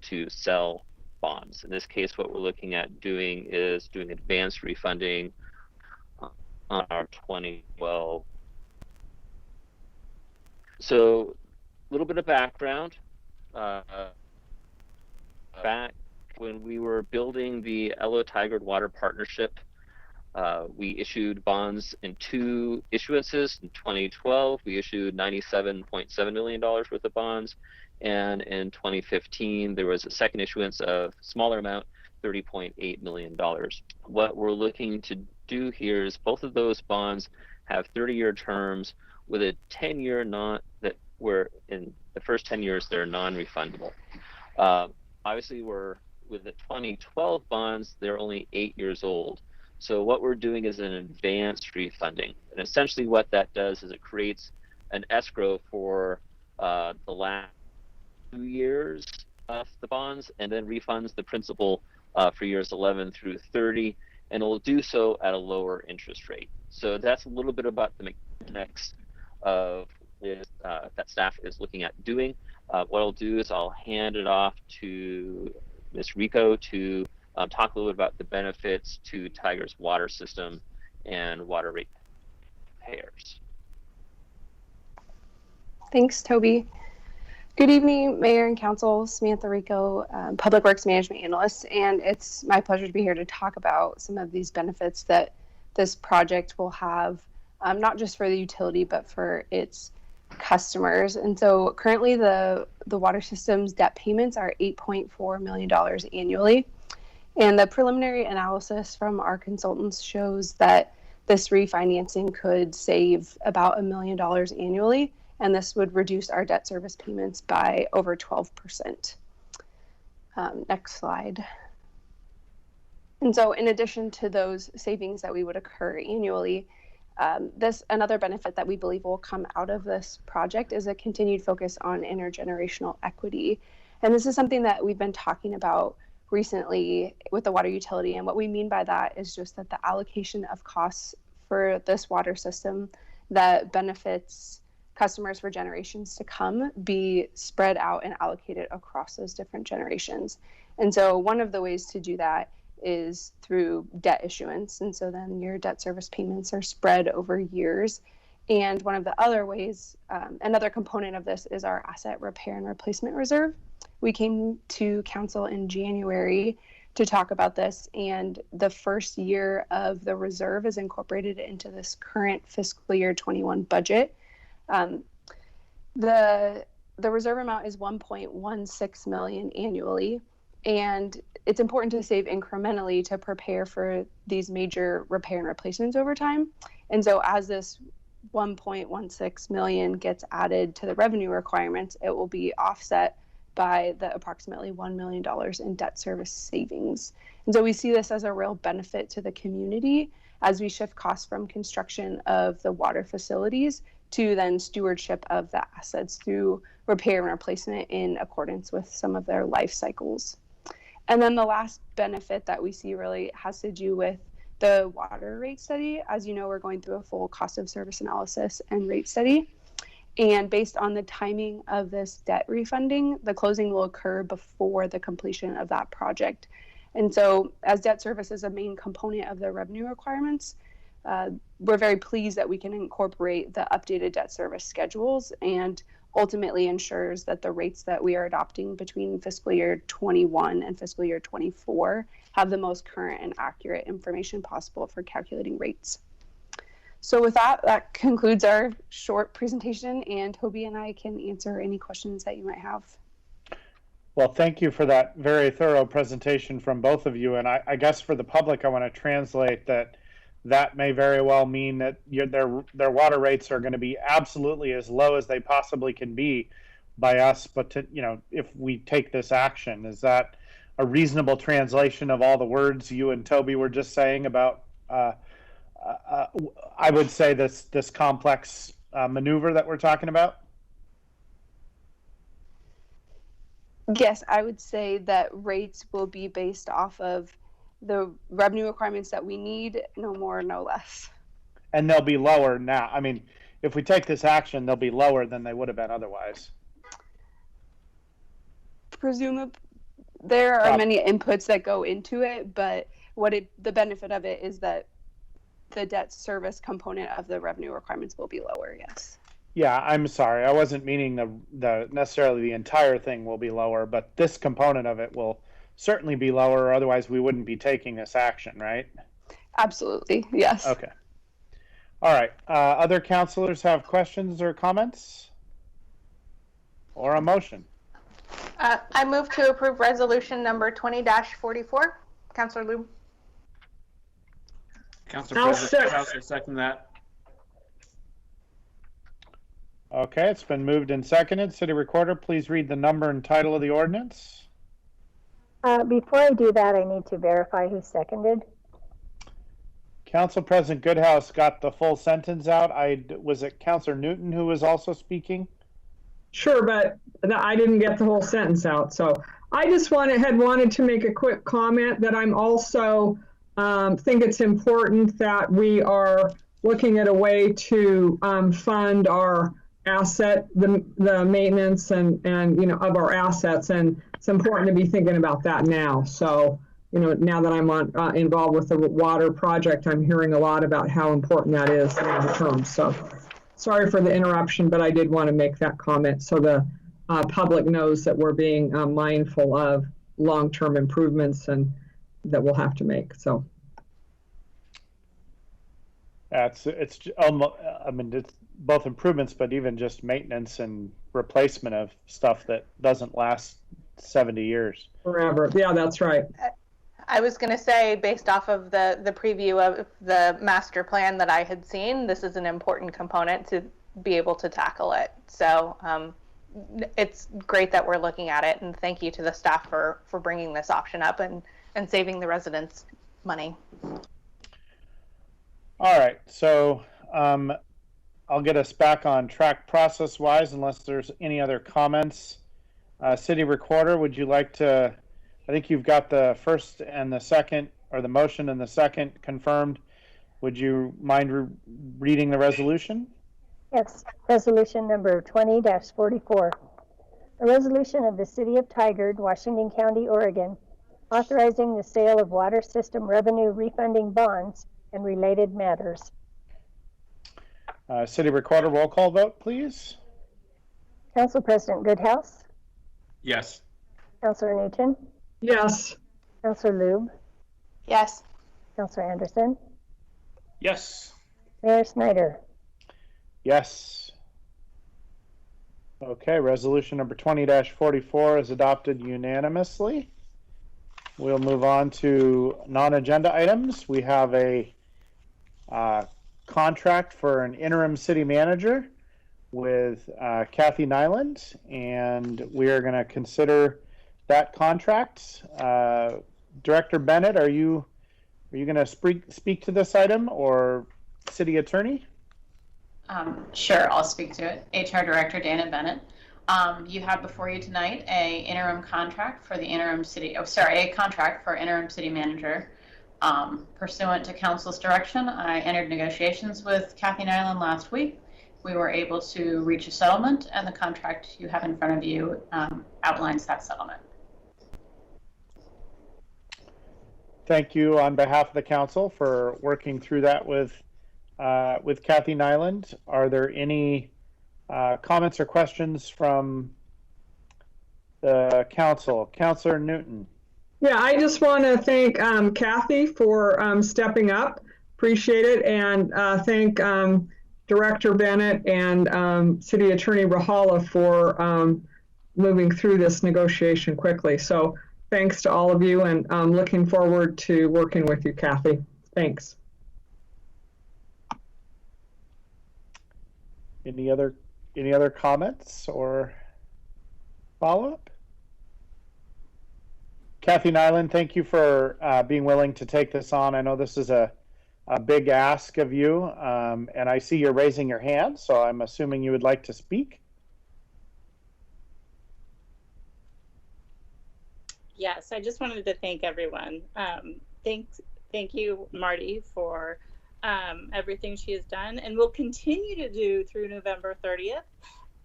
to sell bonds. In this case, what we're looking at doing is doing advanced refunding on our 2012. So, a little bit of background. Back when we were building the Elo Tigard Water Partnership, we issued bonds in 2 issuances. In 2012, we issued $97.7 million worth of bonds. And in 2015, there was a second issuance of smaller amount, $30.8 million. What we're looking to do here is both of those bonds have 30-year terms with a 10-year that were in the first 10 years, they're non-refundable. Obviously, with the 2012 bonds, they're only 8 years old. So what we're doing is an advanced refunding. And essentially what that does is it creates an escrow for the last 2 years of the bonds and then refunds the principal for years 11 through 30, and it will do so at a lower interest rate. So that's a little bit about the mechanics of that staff is looking at doing. What I'll do is I'll hand it off to Ms. Rico to talk a little bit about the benefits to Tiger's water system and water rate payers. Thanks, Toby. Good evening, Mayor and Council. Samantha Rico, Public Works Management Analyst, and it's my pleasure to be here to talk about some of these benefits that this project will have, not just for the utility, but for its customers. And so currently the water system's debt payments are $8.4 million annually. And the preliminary analysis from our consultants shows that this refinancing could save about $1 million annually, and this would reduce our debt service payments by over 12%. Next slide. And so in addition to those savings that we would occur annually, another benefit that we believe will come out of this project is a continued focus on intergenerational equity. And this is something that we've been talking about recently with the water utility. And what we mean by that is just that the allocation of costs for this water system that benefits customers for generations to come be spread out and allocated across those different generations. And so one of the ways to do that is through debt issuance. And so then your debt service payments are spread over years. And one of the other ways, another component of this is our asset repair and replacement reserve. We came to council in January to talk about this, and the first year of the reserve is incorporated into this current fiscal year 21 budget. The reserve amount is $1.16 million annually, and it's important to save incrementally to prepare for these major repair and replacements over time. And so as this 1.16 million gets added to the revenue requirements, it will be offset by the approximately $1 million in debt service savings. And so we see this as a real benefit to the community as we shift costs from construction of the water facilities to then stewardship of the assets through repair and replacement in accordance with some of their life cycles. And then the last benefit that we see really has to do with the water rate study. As you know, we're going through a full cost of service analysis and rate study. And based on the timing of this debt refunding, the closing will occur before the completion of that project. And so as debt service is a main component of the revenue requirements, we're very pleased that we can incorporate the updated debt service schedules and ultimately ensures that the rates that we are adopting between fiscal year 21 and fiscal year 24 have the most current and accurate information possible for calculating rates. So with that concludes our short presentation, and Toby and I can answer any questions that you might have. Well, thank you for that very thorough presentation from both of you. And I guess for the public, I want to translate that may very well mean that their water rates are going to be absolutely as low as they possibly can be by us. But if we take this action, is that a reasonable translation of all the words you and Toby were just saying about? I would say this complex maneuver that we're talking about. Yes, I would say that rates will be based off of the revenue requirements that we need, no more, no less. And they'll be lower now. I mean, if we take this action, they'll be lower than they would have been otherwise. Presumably, there are many inputs that go into it, but the benefit of it is that the debt service component of the revenue requirements will be lower. Yes. Yeah, I'm sorry. I wasn't meaning the necessarily the entire thing will be lower, but this component of it will certainly be lower, otherwise we wouldn't be taking this action, right? Absolutely, yes. Okay. All right. Other councilors have questions or comments? Or a motion? I move to approve resolution number 20-44. Councilor Lube. Council President, I'll second that. Okay, it's been moved and seconded. City Recorder, please read the number and title of the ordinance. Before I do that, I need to verify who seconded. Council President Goodhouse got the full sentence out. Was it Councilor Newton who was also speaking? Sure, but I didn't get the whole sentence out. So I just wanted to make a quick comment that I'm also think it's important that we are looking at a way to fund our asset, the maintenance and of our assets, and it's important to be thinking about that now. So now that I'm involved with the water project, I'm hearing a lot about how important that is long term. So sorry for the interruption, but I did want to make that comment so the public knows that we're being mindful of long-term improvements and that we'll have to make. So it's almost, I mean, it's both improvements, but even just maintenance and replacement of stuff that doesn't last 70 years. Forever. Yeah, that's right. I was going to say, based off of the preview of the master plan that I had seen, this is an important component to be able to tackle it. So it's great that we're looking at it, and thank you to the staff for bringing this option up and saving the residents money. All right, so I'll get us back on track process-wise, unless there's any other comments. City Recorder, would you like to? I think you've got the first and the second, or the motion and the second confirmed. Would you mind reading the resolution? Yes, resolution number 20-44. A resolution of the City of Tigard, Washington County, Oregon, authorizing the sale of water system revenue refunding bonds and related matters. City Recorder, roll call vote, please. Council President Goodhouse? Yes. Councilor Newton? Yes. Councilor Lube? Yes. Councilor Anderson? Yes. Mayor Snyder? Yes. Okay, resolution number 20-44 is adopted unanimously. We'll move on to non-agenda items. We have a contract for an interim city manager with Kathy Nyland, and we are going to consider that contract. Director Bennett, are you going to speak to this item, or City Attorney? Sure, I'll speak to it. HR Director Dana Bennett. You have before you tonight a interim contract for the a contract for interim city manager. Pursuant to council's direction, I entered negotiations with Kathy Nyland last week. We were able to reach a settlement, and the contract you have in front of you outlines that settlement. Thank you on behalf of the council for working through that with Kathy Nyland. Are there any comments or questions from the council? Councilor Newton. Yeah, I just want to thank Kathy for stepping up. Appreciate it, and thank Director Bennett and City Attorney Rahala for moving through this negotiation quickly. So thanks to all of you, and I'm looking forward to working with you, Kathy. Thanks. Any other comments or follow-up? Kathy Nyland, thank you for being willing to take this on. I know this is a big ask of you, and I see you're raising your hand, so I'm assuming you would like to speak. Yes, I just wanted to thank everyone. Thank you, Marty, for everything she has done and will continue to do through November 30th.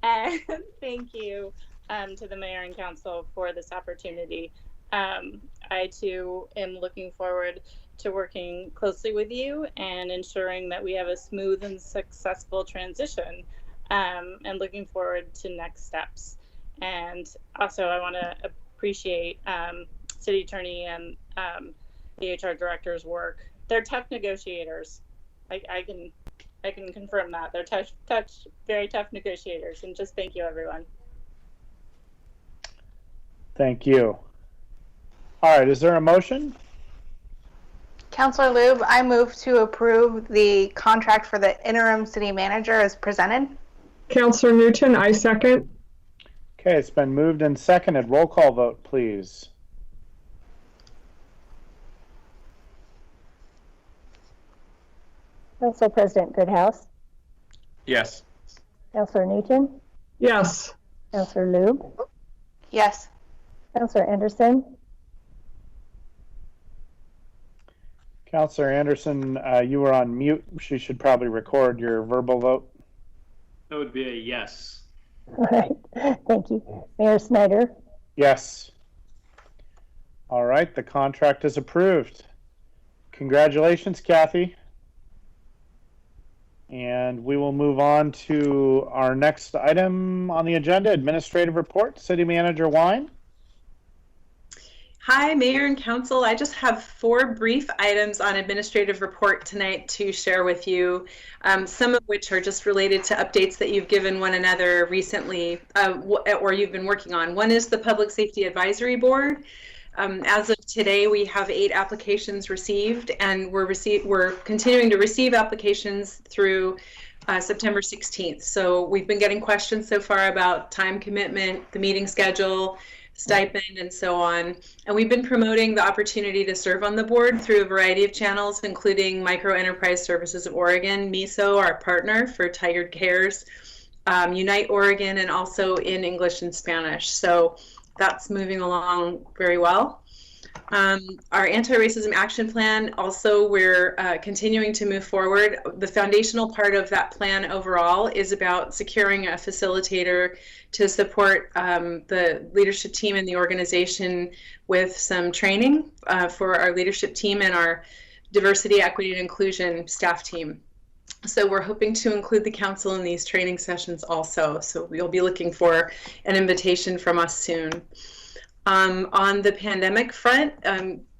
And thank you to the mayor and council for this opportunity. I too am looking forward to working closely with you and ensuring that we have a smooth and successful transition, and looking forward to next steps. And also I want to appreciate city attorney and the HR director's work. They're tough negotiators. I can confirm that. They're very tough negotiators, and just thank you, everyone. Thank you. All right, is there a motion? Councilor Lube, I move to approve the contract for the interim city manager as presented. Councilor Newton, I second. Okay, it's been moved and seconded. Roll call vote, please. Council President Goodhouse, Yes. Councilor Newton, Yes. Councilor Lube, Yes. Councilor Anderson, Councilor Anderson, you were on mute. She should probably record your verbal vote. That would be a yes. all right, thank you. Mayor Snyder, Yes. All right, the contract is approved. Congratulations, Kathy. And we will move on to our next item on the agenda, administrative report, City Manager Wine. Hi, Mayor and Council. I just have 4 brief items on administrative report tonight to share with you, some of which are just related to updates that you've given one another recently, or you've been working on. One is the Public Safety Advisory Board. As of today, we have 8 applications received, and we're continuing to receive applications through September 16th. So we've been getting questions so far about time commitment, the meeting schedule, stipend, and so on. And we've been promoting the opportunity to serve on the board through a variety of channels, including Micro Enterprise Services of Oregon, MISO, our partner for Tiger Cares, Unite Oregon, and also in English and Spanish. So that's moving along very well. Our anti-racism action plan, also we're continuing to move forward. The foundational part of that plan overall is about securing a facilitator to support the leadership team and the organization with some training for our leadership team and our diversity, equity, and inclusion staff team. So we're hoping to include the council in these training sessions also. So we'll be looking for an invitation from us soon. On the pandemic front,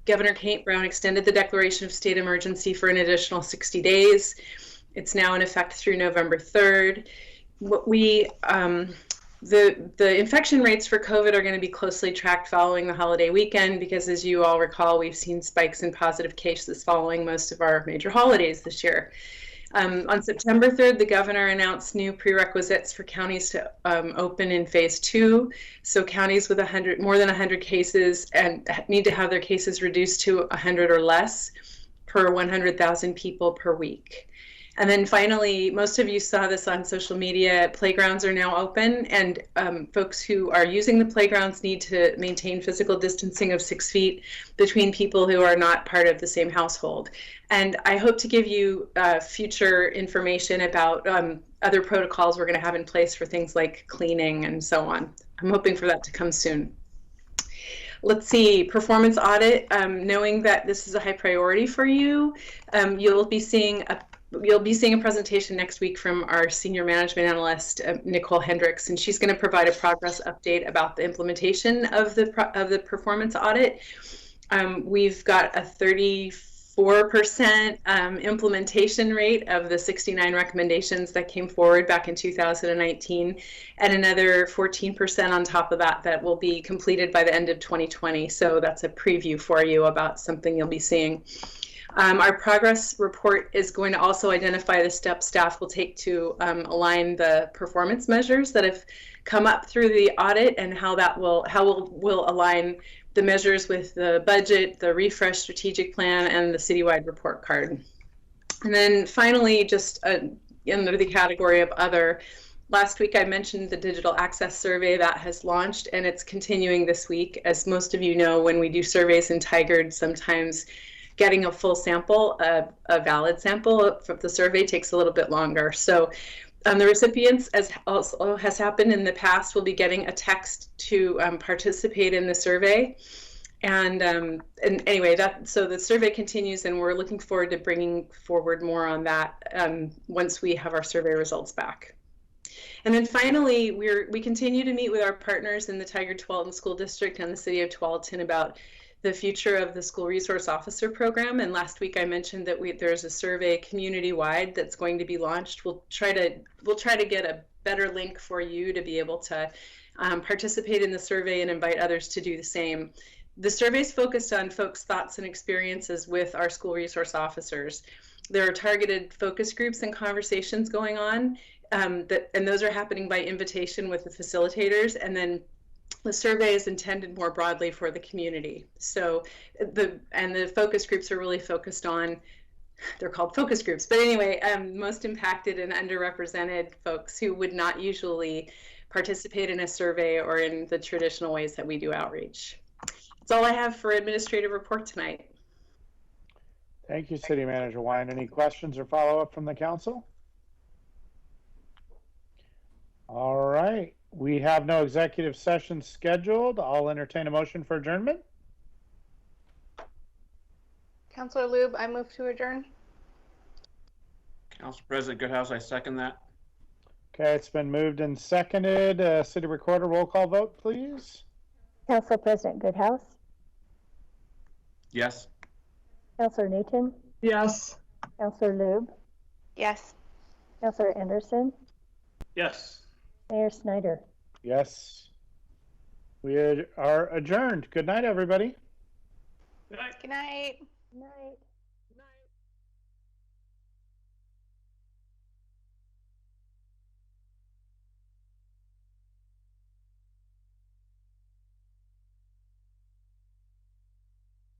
Governor Kate Brown extended the declaration of state emergency for an additional 60 days. It's now in effect through November 3rd. The infection rates for COVID are going to be closely tracked following the holiday weekend because, as you all recall, we've seen spikes in positive cases following most of our major holidays this year. On September 3rd, the governor announced new prerequisites for counties to open in phase 2. So counties with more than 100 cases and need to have their cases reduced to 100 or less per 100,000 people per week. And then finally, most of you saw this on social media, playgrounds are now open, and folks who are using the playgrounds need to maintain physical distancing of 6 feet between people who are not part of the same household. And I hope to give you future information about other protocols we're going to have in place for things like cleaning and so on. I'm hoping for that to come soon. Let's see, performance audit, knowing that this is a high priority for you, you'll be seeing a presentation next week from our senior management analyst, Nicole Hendricks, and she's going to provide a progress update about the implementation of the performance audit. We've got a 4% implementation rate of the 69 recommendations that came forward back in 2019, and another 14% on top of that that will be completed by the end of 2020. So that's a preview for you about something you'll be seeing. Our progress report is going to also identify the steps staff will take to align the performance measures that have come up through the audit, and how we'll align the measures with the budget, the refresh strategic plan, and the citywide report card. And then finally, just under the category of other, last week I mentioned the digital access survey that has launched, and it's continuing this week. As most of you know, when we do surveys in Tigard, sometimes getting a full sample, a valid sample from the survey, takes a little bit longer. So the recipients, as also has happened in the past, will be getting a text to participate in the survey. And anyway, so the survey continues, and we're looking forward to bringing forward more on that once we have our survey results back. And then finally, we continue to meet with our partners in the Tigard-Tualatin School District and the City of Tualatin about the future of the School Resource Officer Program. And last week I mentioned that there's a survey community-wide that's going to be launched. We'll try to get a better link for you to be able to participate in the survey and invite others to do the same. The survey is focused on folks' thoughts and experiences with our school resource officers. There are targeted focus groups and conversations going on, and those are happening by invitation with the facilitators, and then the survey is intended more broadly for the community. So the focus groups are really focused on, they're called focus groups, but anyway, most impacted and underrepresented folks who would not usually participate in a survey or in the traditional ways that we do outreach. That's all I have for administrative report tonight. Thank you, City Manager Wine. Any questions or follow-up from the council? All right. We have no executive session scheduled. I'll entertain a motion for adjournment. Councilor Lube, I move to adjourn. Council President Goodhouse, I second that. Okay, it's been moved and seconded. City Recorder, roll call vote, please. Council President Goodhouse, Yes. Councilor Newton, Yes. Councilor Lube, Yes. Councilor Anderson, Yes. Mayor Snyder. Yes. We are adjourned. Good night, everybody. Good night. Good night. Good night.